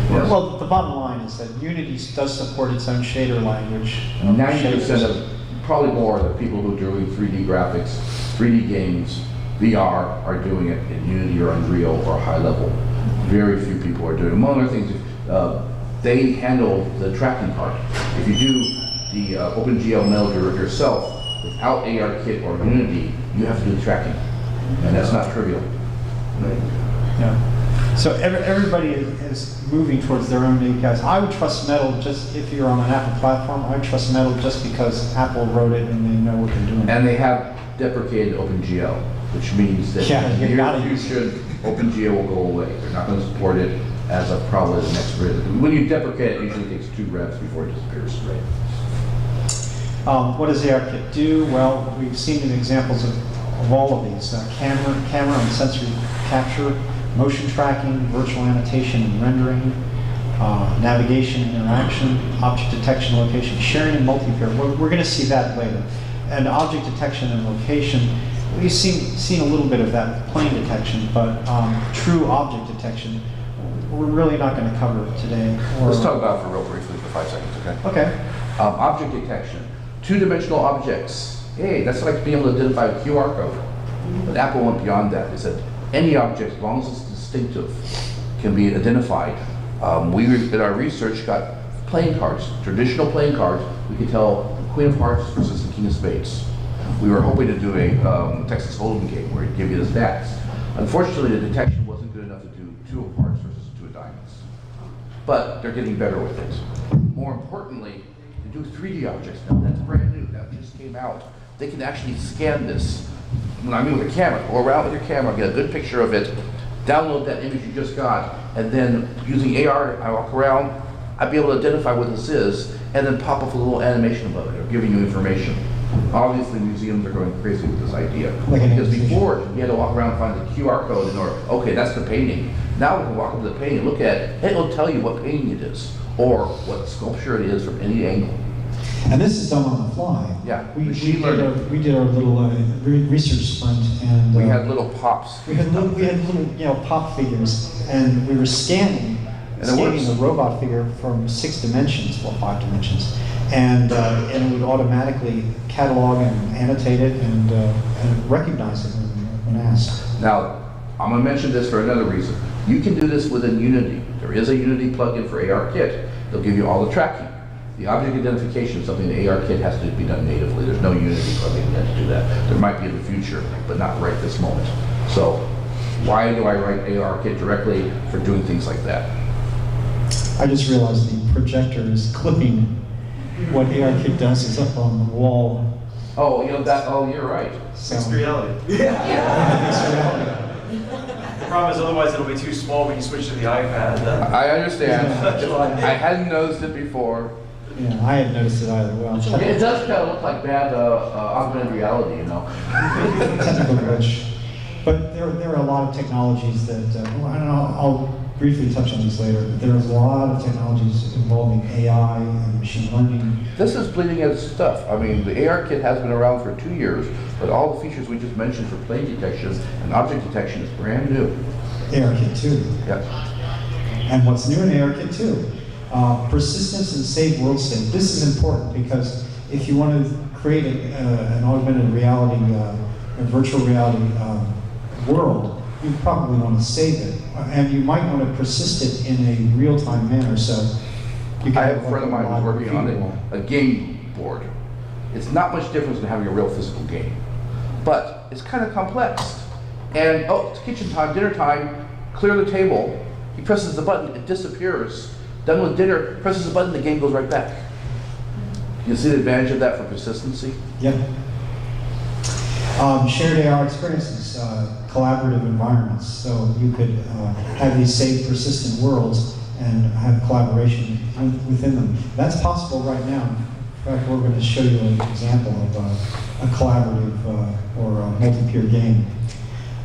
Yes. Well, the bottom line is that Unity does support its own shader language. 90% of, probably more, of the people who are doing 3D graphics, 3D games, VR are doing it in Unity or Unreal or high level. Very few people are doing it. Among other things, they handle the tracking part. If you do the OpenGL Metal yourself, without ARKit or Unity, you have to do the tracking. And that's not trivial. Yeah. So everybody is moving towards their own APIs. I would trust Metal just if you're on an Apple platform. I would trust Metal just because Apple wrote it and they know what they're doing. And they have deprecated OpenGL, which means that Yeah, you in the gotta near use it. future, OpenGL will go away. They're not going to support it as of probably the next rev. When you deprecate it, it usually takes 2 revs before it disappears. Right. What does ARKit do? Well, we've seen examples of all of these. Camera and sensory capture, motion tracking, virtual annotation and rendering, navigation, interaction, object detection, location, sharing, and multi-pair. We're going to see that later. And object detection and location, we've seen a little bit of that with plane detection, but true object detection, we're really not going to cover today. Or, Let's talk about it for real briefly for 5 seconds, okay? Okay. Object detection. Two-dimensional objects. Hey, that's like being able to identify a QR code. But Apple went beyond that. They said any object, as long as it's distinctive, can be identified. We, in our research, got playing cards, traditional playing cards. We could tell Queen of Hearts versus the King of Spades. We were hoping to do a Texas Hold'em game where it'd give you the stats. Unfortunately, the detection wasn't good enough to do 2 of hearts versus 2 of diamonds. But they're getting better with it. More importantly, they do 3D objects now. That's brand new. That just came out. They can actually scan this. When I mean with a camera, go around with your camera, get a good picture of it, download that image you just got, and then using AR, I walk around, I'd be able to identify what this is, and then pop up a little animation above it, or giving you information. Obviously, museums are going crazy with this idea. Like an Because animation. before, you had to walk around and find the QR code in order, okay, that's the painting. Now we can walk up to the painting, look at it, and it'll tell you what painting it is, or what sculpture it is from any angle. And this is done on the fly. Yeah, We machine did learning. we did our little research sprint, and We had little pops. we had little pop figures, and we were scanning And it works. the robot figure from 6 dimensions, well, 5 dimensions, and it would automatically catalog and annotate it and recognize it when asked. Now, I'm going to mention this for another reason. You can do this within Unity. There is a Unity plugin for ARKit. They'll give you all the tracking. The object identification is something that ARKit has to be done natively. There's no Unity plugin that to do that. There might be in the future, but not right this moment. So, why do I write ARKit directly for doing things like that? I just realized the projector is clipping what ARKit does is up on the wall. Oh, you know that. Oh, you're right. So, Mixed reality. mixed reality. The problem is otherwise it'll be too small when you switch to the iPad. I understand. Yeah. I hadn't noticed it before. Yeah, I hadn't noticed it either. Well, It does kind of look like bad augmented reality, you know. technical glitch. But there are a lot of technologies that, well, I don't know, I'll briefly touch on this later, but there's a lot of technologies involving AI and machine learning. This is bleeding edge stuff. I mean, the ARKit has been around for 2 years, but all the features we just mentioned for plane detection and object detection is brand new. ARKit 2. Yep. And what's new in ARKit 2? Persistence and save world state. This is important because if you want to create an augmented reality, a virtual reality world, you probably want to save it. And you might want to persist it in a real-time manner. So you can I have a friend of mine who's working on feedback. a game board. It's not much difference than having a real physical game, but it's kind of complex. And oh, it's kitchen time, dinner time, clear the table. He presses the button, it disappears. Done with dinner, presses the button, the game goes right back. You see the advantage of that for consistency? Yep. Shared AR experiences, collaborative environments. So you could have these saved persistent worlds and have collaboration within them. That's possible right now. In fact, we're going to show you an example of a collaborative or a multi-peer game.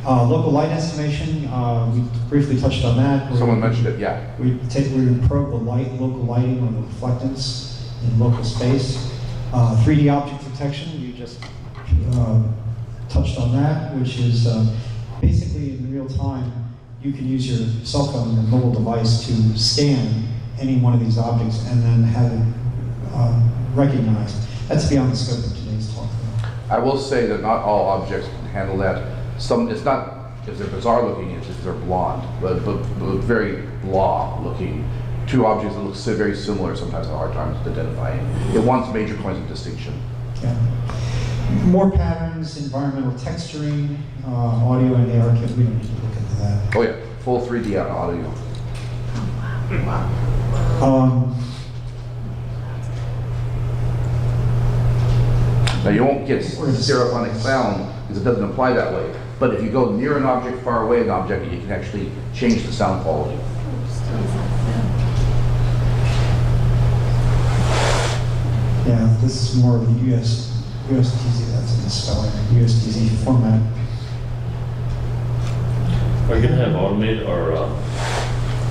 Local light estimation, we briefly touched on that. Someone mentioned it, yeah. We improve the local lighting or the reflectance in local space. 3D object detection, you just touched on that, which is basically in real time, you can use your cell phone or mobile device to scan any one of these objects and then have it recognized. That's beyond the scope of today's talk. I will say that not all objects can handle that. Some, it's not if they're bizarre looking, it's if they're blonde, but very blah looking. 2 objects that look very similar sometimes have a hard time identifying. It wants major points of distinction. Yeah. More patterns, environmental texturing, audio and ARKit. We don't need to look into that. Oh yeah, full 3D audio. Now you won't get stereophonic sound because it doesn't apply that way. But if you go near an object, far away an object, you can actually change the sound quality. Yeah, this is more of the USDZ, that's a misspelling, USDZ format. Are you gonna have automated or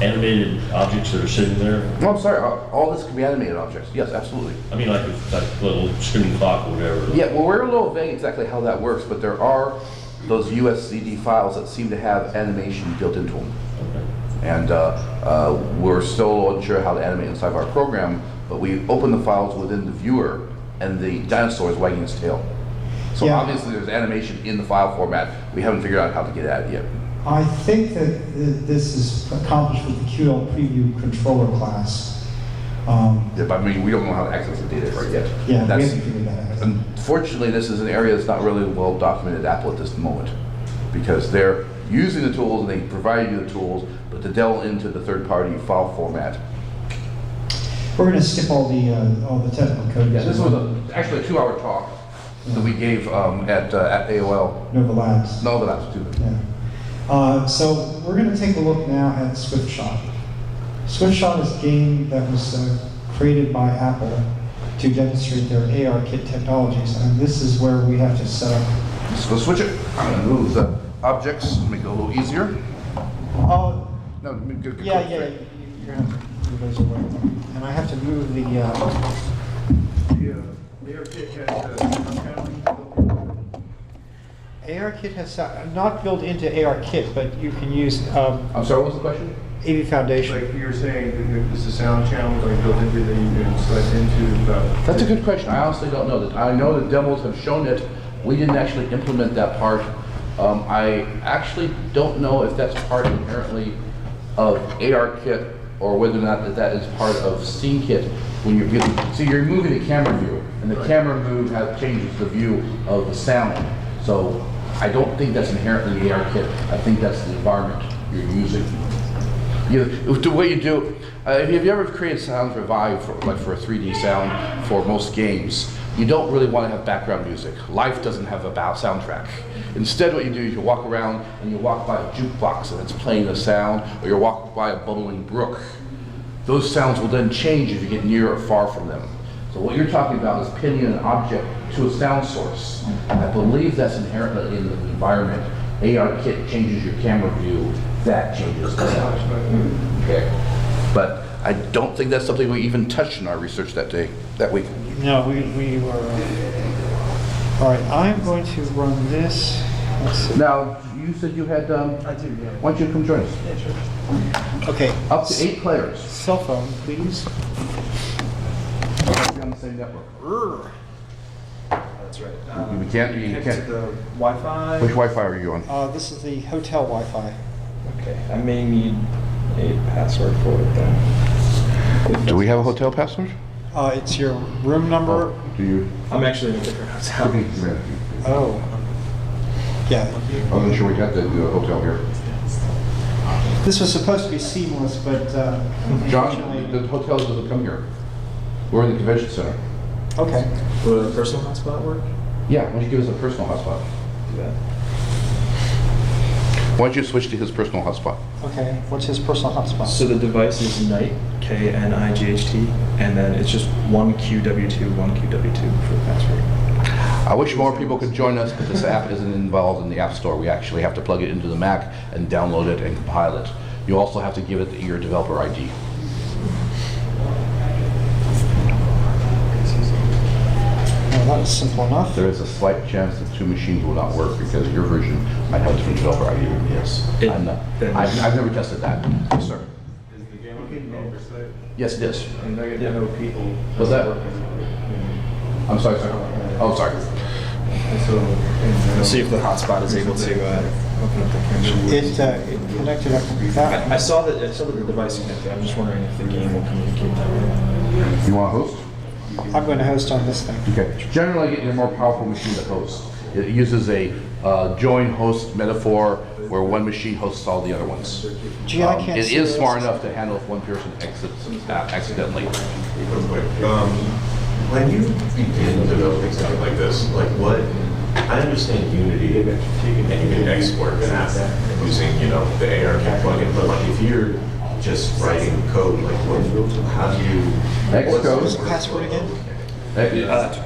animated objects that are sitting there? No, I'm sorry, all this can be animated objects. Yes, absolutely. I mean, like a little screen clock or whatever. Yeah, well, we're a little vague exactly how that works, but there are those USDZ files that seem to have animation built into them. Okay. And we're still unsure how to animate inside of our program, but we open the files within the viewer, and the dinosaur is wagging its tail. So Yeah. obviously there's animation in the file format. We haven't figured out how to get at it yet. I think that this is accomplished with the QL preview controller class. Yeah, but I mean, we don't know how to access the data right yet. Yeah, we That's- haven't figured that out. Unfortunately, this is an area that's not really well documented at Apple at this moment, because they're using the tools and they provide you the tools, but to delve into the third-party file format. We're going to skip all the technical code. Yeah, this was actually a 2-hour talk that we gave at AOL. Nova Labs. No, that's too. Yeah. So we're going to take a look now at SwiftShot. SwiftShot is a game that was created by Apple to demonstrate their ARKit technologies, and this is where we have to set up. Let's go switch it. I'm going to move the objects, make it a little easier. Oh, No, good. yeah, you're going to have to move those away. And I have to move the, The ARKit has sound. ARKit has not built into ARKit, but you can use I'm sorry, what was the question? AV Foundation. Like you were saying, this is a sound channel like built into that you can select into. That's a good question. I honestly don't know that. I know the demos have shown it. We didn't actually implement that part. I actually don't know if that's part inherently of ARKit or whether or not that is part of SceneKit. When you're getting, see, you're moving the camera view, and the camera move changes the view of the sound. So I don't think that's inherently ARKit. I think that's the environment you're using. The way you do, have you ever created sounds revive for a 3D sound for most games? You don't really want to have background music. Life doesn't have a soundtrack. Instead, what you do is you walk around and you walk by a jukebox and it's playing a sound, or you walk by a bubbling brook. Those sounds will then change if you get near or far from them. So what you're talking about is pinning an object to a sound source. I believe that's inherently in the environment. ARKit changes your camera view. That changes the sound. Okay. But I don't think that's something we even touched in our research that week. No, we were. All right, I'm going to run this. Let's see. Now, you said you had, I do, yeah. why don't you come join us? Yeah, sure. Okay. Up to 8 players. Cell phone, please. On the same network. That's right. You can't. Connect to the Wi-Fi. Which Wi-Fi are you on? This is the hotel Wi-Fi. Okay, I may need a password for it then. Do we have a hotel password? It's your room number. Do you? I'm actually in a different hotel. Oh. Yeah. I wasn't sure we got the hotel here. This was supposed to be seamless, but John, unfortunately. the hotel doesn't come here. We're in the convention center. Okay. Will a personal hotspot work? Yeah, why don't you give us a personal hotspot? Do that. Why don't you switch to his personal hotspot? Okay. What's his personal hotspot? So the device is Knight, KNIGHT, and then it's just 1QW2, 1QW2 for the password. I wish more people could join us, but this app isn't involved in the App Store. We actually have to plug it into the Mac and download it and compile it. You also have to give it your developer ID. Well, that was simple enough. There is a slight chance that 2 machines will not work because your version might have a different developer ID. Yes. I've never tested that. Yes, sir. Is the game on the developer site? Yes, it is. And I get to know people. What's that? I'm sorry, sir. Oh, sorry. Let's see if the hotspot is able to open up the camera. It connected up with that. I saw that the device connected. I'm just wondering if the game will communicate that way. You want to host? I'm going to host on this thing. Okay. Generally, get your more powerful machine to host. It uses a join host metaphor where one machine hosts all the other ones. Gee, I can't It see is this. smart enough to handle if one person exits accidentally. Real quick, when you begin developing something like this, like what, I understand Unity and you can export an app using, the ARKit plugin, but like if you're just writing code, like how do you? Xcode. What's the password again?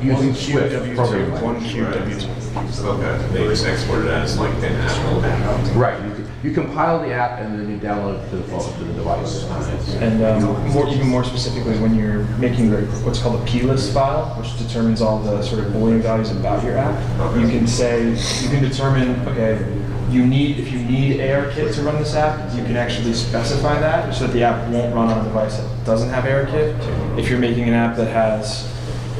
Using Swift programming language. 1QW2. Okay, they just export it as like an actual app. Right. You compile the app and then you download it to the phone, to the device. And even more specifically, when you're making what's called a plist file, which determines all the sort of Boolean values about your app, you can determine, okay, if you need ARKit to run this app, you can actually specify that so that the app won't run on a device that doesn't have ARKit. If you're making an app that has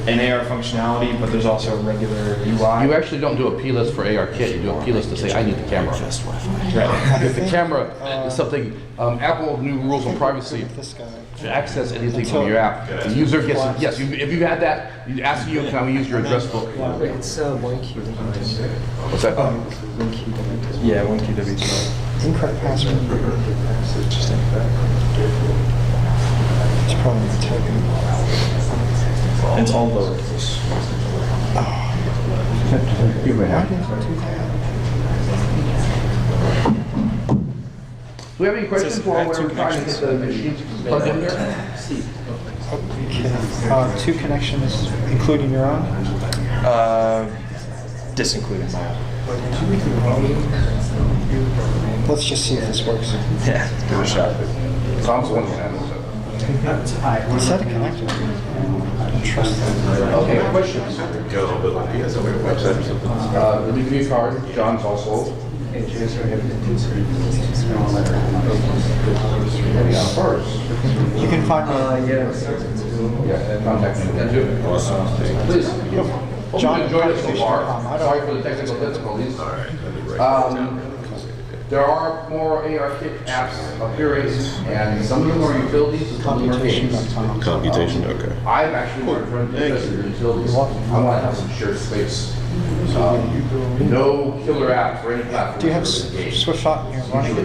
an AR functionality, but there's also a regular UI. You actually don't do a plist for ARKit, you do a plist to say, I need the camera. Right. If the camera is something, Apple new rules on privacy, This guy. to access anything from your app, the user gets, yes, if you've had that, you ask you, can we use your address book? It's 1Q. What's that? Yeah, 1QW2. Incorrect password. It's probably not typing. It's all lowercase. You may Why have. did you do that? Do we have any questions while we're trying to get the machines plugged in there? Okay. Two connections, including your own? Disincluding my own. Let's just see if this works. Yeah, give it a shot. Tom's the one who handles it. Set a connector. I don't trust that. Okay, questions? Let me give you a card, John's also. First. You can find me. Yeah, contact me. Please. Hope you enjoyed it so far. Sorry for the technical difficulties. There are more ARKit apps appearing, and some of them are utilities, and some of them are games. Computation, okay. I'm actually more interested in utilities. I want to have some shared space. No killer app for any platform. Do you have SwiftShot you're running?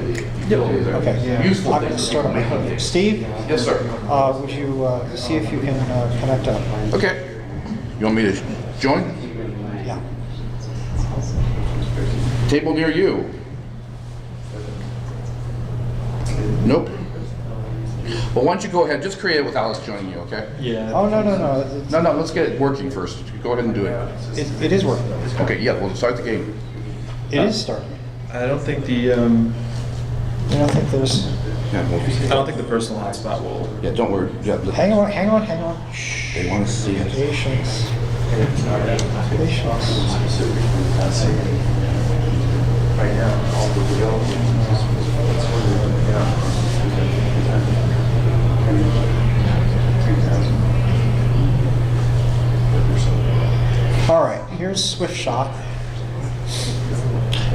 Okay. Useful I'm going to things. start on my home. Steve, Yes, sir. would you see if you can connect up? Okay. You want me to join? Yeah. Table near you. Nope. Well, why don't you go ahead, just create it without us joining you, okay? Yeah. Oh, no. No, let's get it working first. Go ahead and do it. It is working. Okay, yeah, we'll start the game. It is starting. I don't think the You don't think there's... I don't think the personal hotspot will. Yeah, don't worry. Yeah, Hang on. Shh. they want to see it. Patience. Right now, all the developers. All right, here's SwiftShot.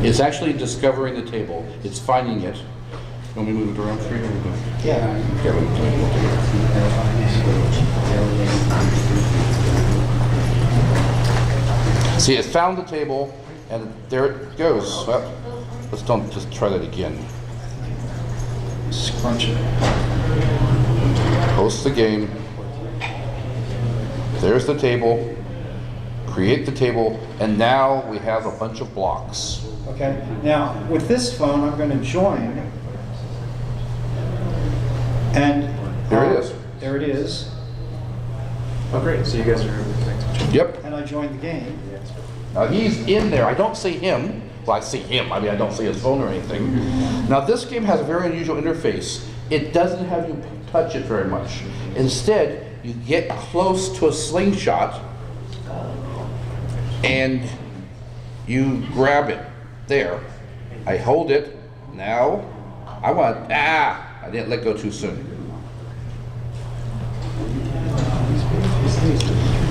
It's actually discovering the table. It's finding it. Want me to move it around for you? Yeah. See, it found the table, and there it goes. Well, let's don't just try that again. Scrunch it. Host the game. There's the table. Create the table, and now we have a bunch of blocks. Okay, now with this phone, I'm going to join. And There it is. There it is. Oh, great. So you guys are connected. Yep. And I joined the game. Now he's in there. I don't see him. Well, I see him. I mean, I don't see his phone or anything. Now this game has a very unusual interface. It doesn't have you touch it very much. Instead, you get close to a slingshot and you grab it. There. I hold it. Now, I didn't let go too soon.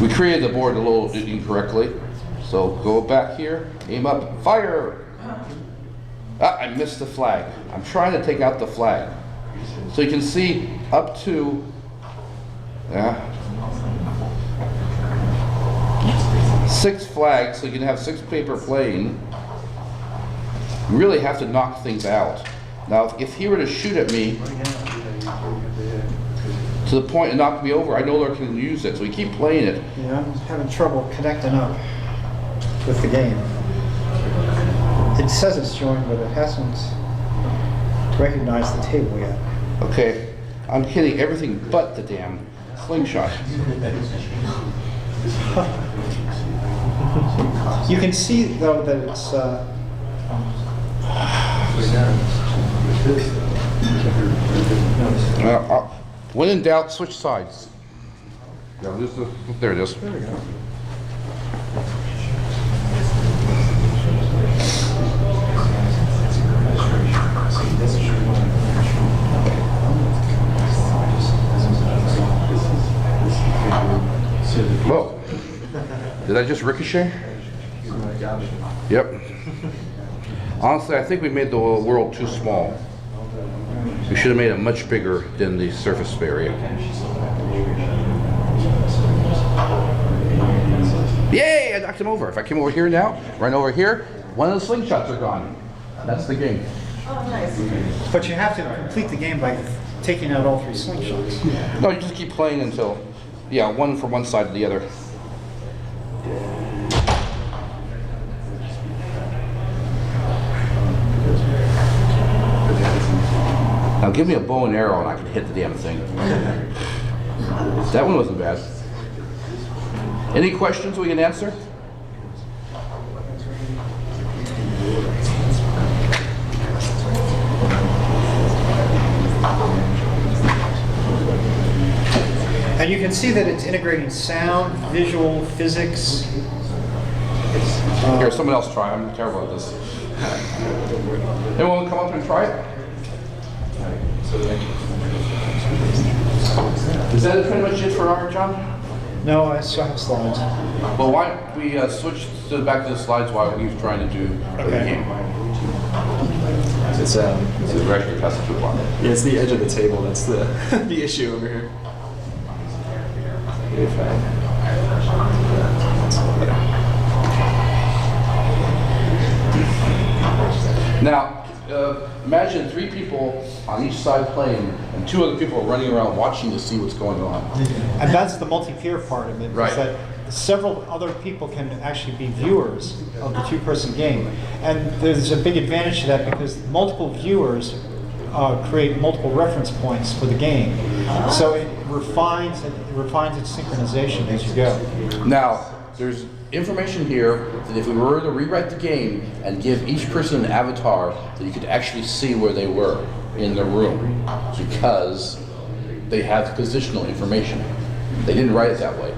We created the board a little incorrectly. So go back here, aim up, fire! I missed the flag. I'm trying to take out the flag. So you can see up to, 6 flags, so you can have 6 paper playing. You really have to knock things out. Now, if he were to shoot at me to the point and knock me over, I no longer can use it, so we keep playing it. Yeah, I'm having trouble connecting up with the game. It says it's joined, but it hasn't recognized the table yet. Okay, I'm hitting everything but the damn slingshot. You can see, though, that it's... When in doubt, switch sides. Yeah, there it is. There we go. that just ricochet? Yep. Honestly, I think we made the world too small. We should have made it much bigger than the surface area. Yay! I knocked him over. If I came over here now, run over here, one of the slingshots are gone. That's the game. Oh, nice. But you have to complete the game by taking out all 3 slingshots. No, you just keep playing until, yeah, one from one side to the other. Now give me a bow and arrow and I can hit the damn thing. That one wasn't bad. Any questions we can answer? And you can see that it's integrating sound, visual, physics. Here, someone else try. I'm terrible at this. Anyone want to come up and try it? Is that pretty much it for our John? No, I still have slides. Well, why don't we switch back to the slides while he's trying to do the game? It's We're actually passing too far. yeah, it's the edge of the table. That's the the issue over here. Now, imagine 3 people on each side playing, and 2 other people are running around watching to see what's going on. And that's the multi-peer part of it. Right. Is that several other people can actually be viewers of the 2-person game. And there's a big advantage to that because multiple viewers create multiple reference points for the game. So it refines its synchronization as you go. Now, there's information here that if we were to rewrite the game and give each person an avatar, that you could actually see where they were in their room because they have positional information. They didn't write it that way.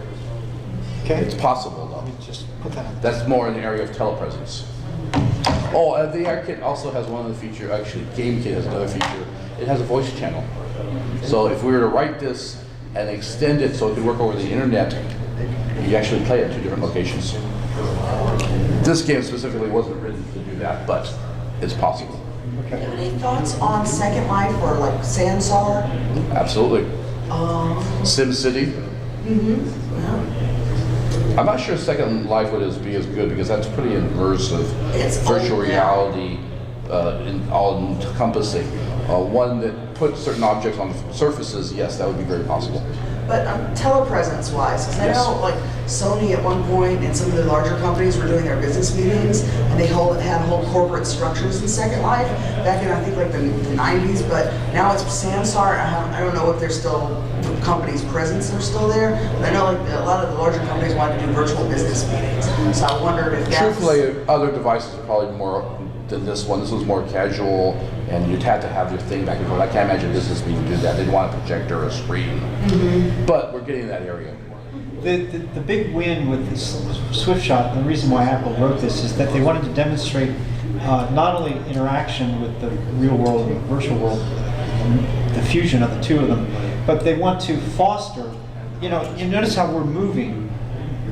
Okay? It's possible though. Let me just put that on. That's more in the area of telepresence. Oh, the ARKit also has one of the features, actually GameKit has another feature. It has a voice channel. So if we were to write this and extend it so it could work over the internet, you actually play it at 2 different locations. This game specifically wasn't written to do that, but it's possible. Okay. Any thoughts on Second Life or like Sandsar? Absolutely. SimCity. I'm not sure Second Life would be as good because that's pretty immersive, It's virtual old, reality, all-encompassing. One that puts certain objects on surfaces, yes, that would be very possible. But telepresence-wise, because I Yes. know like Sony at one point and some of the larger companies were doing their business meetings and they had whole corporate structures in Second Life back in I think like the 90s. But now it's Sansar. I don't know if there's still companies' presence are still there. But I know like a lot of the larger companies wanted to do virtual business meetings. So I wondered if that's Truthfully, other devices are probably more than this one. This was more casual, and you'd have to have your thing back and forth. I can't imagine business meeting do that. They'd want a projector or a screen. But we're getting in that area. The big win with this SwiftShot, the reason why Apple wrote this is that they wanted to demonstrate not only interaction with the real world and the virtual world, the fusion of the 2 of them, but they want to foster, you notice how we're moving.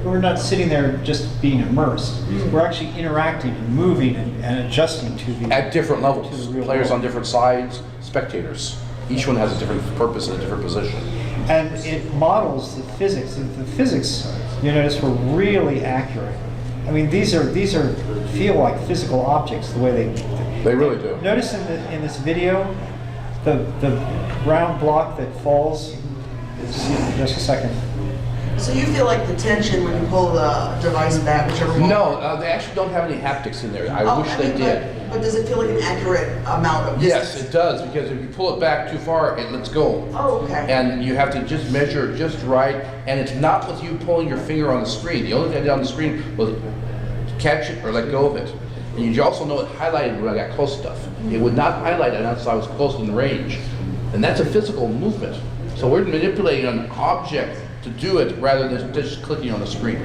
We're not sitting there just being immersed. We're actually interacting and moving and adjusting to the At different to levels, the real players world. on different sides, spectators. Each one has a different purpose and a different position. And it models the physics. The physics, you notice, were really accurate. I mean, these feel like physical objects the way They really do. Notice in this video, the round block that falls. Just a second. So you feel like the tension when you pull the device back, whichever one? No, they actually don't have any haptics in there. I wish they did. But does it feel like an accurate amount of Yes, distance? it does, because if you pull it back too far, it lets go. Oh, okay. And you have to just measure it just right, and it's not with you pulling your finger on the screen. The only thing I did on the screen was catch it or let go of it. And you also know it highlighted when I got close enough. It would not highlight it unless I was close in range. And that's a physical movement. So we're manipulating an object to do it rather than just clicking on the screen.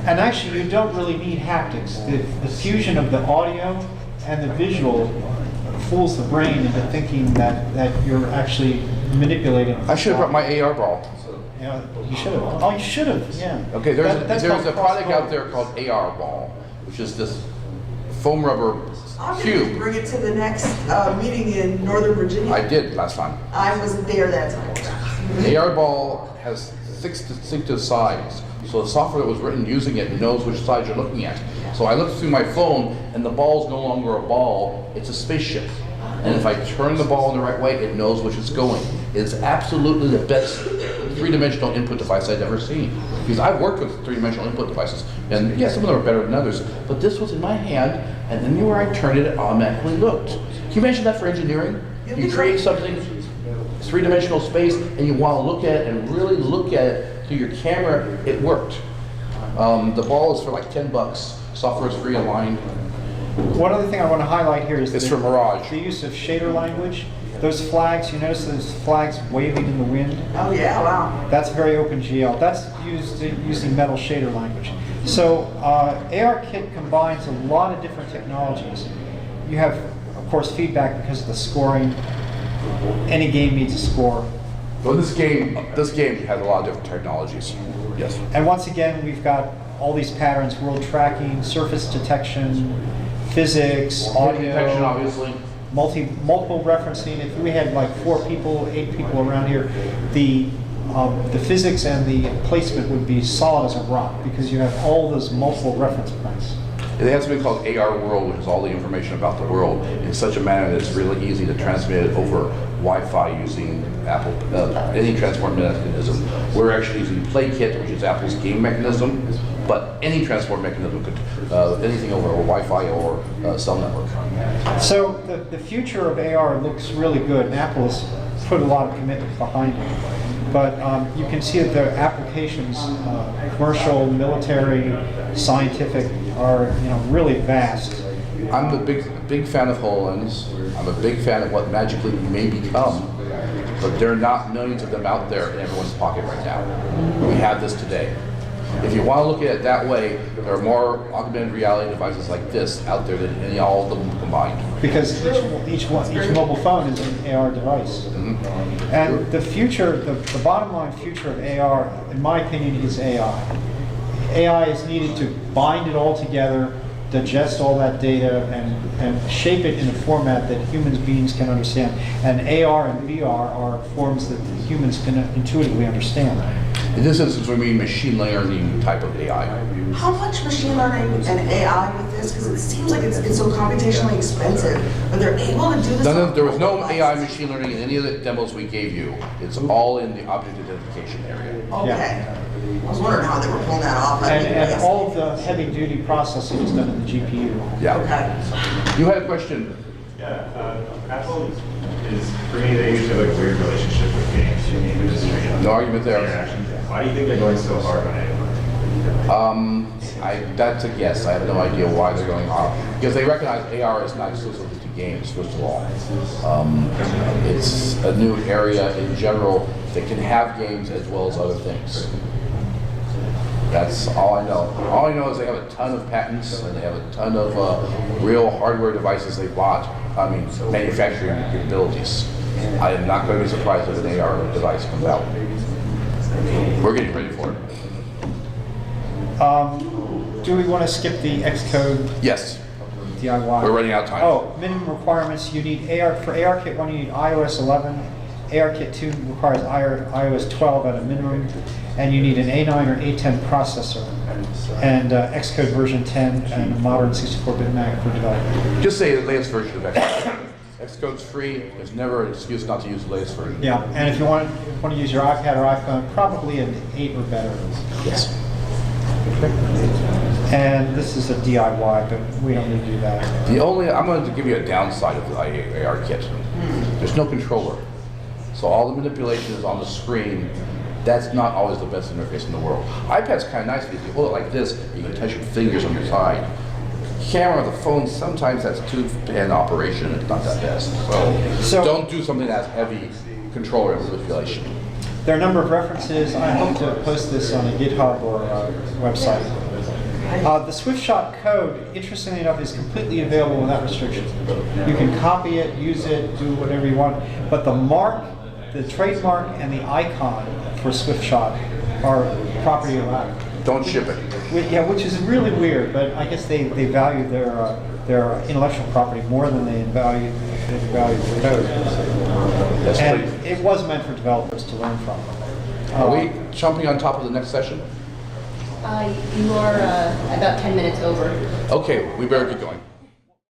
And actually, you don't really need haptics. The fusion of the audio and the visual fools the brain into thinking that you're actually manipulating. I should have brought my AR ball. Yeah, you should have. Oh, you should have, yeah. Okay, That's there's called a product out cross-code. there called AR ball, which is this foam rubber I'm gonna cube. bring it to the next meeting in Northern Virginia. I did last time. I wasn't there that time. The AR ball has 6 distinctive sides, so the software that was written using it knows which side you're looking at. So I looked through my phone, and the ball's no longer a ball, it's a spaceship. And if I turn the ball in the right way, it knows which it's going. It's absolutely the best three-dimensional input device I've ever seen. Because I've worked with three-dimensional input devices, and yeah, some of them are better than others, but this was in my hand, and then where I turned it, it automatically looked. Can you imagine that for engineering? You create something, three-dimensional space, and you want to look at it and really look at it through your camera, it worked. The ball is for like $10. Software is free online. One other thing I want to highlight here is It's for Mirage. the use of shader language. Those flags, you notice those flags waving in the wind? Oh yeah, wow. That's very OpenGL. That's used using metal shader language. So ARKit combines a lot of different technologies. You have, of course, feedback because of the scoring. Any game needs a score. Well, this game has a lot of different technologies. Yes. And once again, we've got all these patterns: world tracking, surface detection, physics, audio, Detection, obviously. multiple referencing. If we had like 4 people, 8 people around here, the physics and the placement would be solid as a rock because you have all those multiple reference points. It has something called AR World, which is all the information about the world in such a manner that it's really easy to transmit it over Wi-Fi using Apple, any transport mechanism. We're actually using PlayKit, which is Apple's game mechanism, but any transport mechanism could, anything over Wi-Fi or cell network. So the future of AR looks really good, and Apple has put a lot of commitment behind it. But you can see that the applications, commercial, military, scientific, are really vast. I'm a big fan of HoloLens. I'm a big fan of what magically may become, but there are not millions of them out there in everyone's pocket right now. We have this today. If you want to look at it that way, there are more augmented reality devices like this out there than all of them combined. Because each mobile phone is an AR device. And the future, the bottom line future of AR, in my opinion, is AI. AI is needed to bind it all together, digest all that data, and shape it in a format that human beings can understand. And AR and VR are forms that humans can intuitively understand. In this instance, we mean machine learning type of AI. How much machine learning and AI with this? Because it seems like it's so computationally expensive, but they're able to do this. There was no AI machine learning in any of the demos we gave you. It's all in the object identification area. Okay. I was wondering how they were pulling that off. And all of the heavy-duty processing is done in the GPU. Yeah. Okay. You had a question? Yeah, Apple is, for me, they usually have like a weird relationship with games in the industry. No argument there. Why do you think they're going so hard on it? That's a guess. I have no idea why they're going hard. Because they recognize AR is not exclusively to games, first of all. It's a new area in general that can have games as well as other things. That's all I know. All I know is they have a ton of patents and they have a ton of real hardware devices they bought. I mean, manufacturing capabilities. I am not going to be surprised if an AR device comes out. We're getting ready for it. Do we want to skip the Xcode Yes, DIY? we're running out of time. Oh, minimum requirements. You need for ARKit 1, you need iOS 11. ARKit 2 requires iOS 12 at a minimum, and you need an A9 or A10 processor, and Xcode version 10 and a modern 64-bit Mac for development. Just say the latest version of Xcode. Xcode's free. There's never an excuse not to use the latest version. Yeah, and if you want to use your iPad or iPhone, probably an 8 or better. Yes. And this is a DIY, but we don't need to do that. I'm going to give you a downside of the ARKit. There's no controller. So all the manipulation is on the screen. That's not always the best interface in the world. iPad's kind of nice because you hold it like this, you can touch your fingers on your side. Camera, the phone, sometimes that's a 2-pen operation. It's not that best. So don't do something that's heavy controller manipulation. There are a number of references. I hope to post this on a GitHub or a website. The SwiftShot code, interestingly enough, is completely available without restrictions. You can copy it, use it, do whatever you want. But the mark, the trademark, and the icon for SwiftShot are property of Don't ship it. Yeah, which is really weird, but I guess they value their intellectual property more than they value the code. That's And pretty. it was meant for developers to learn from. Are we jumping on top of the next session? You are about 10 minutes over. Okay, we better get going.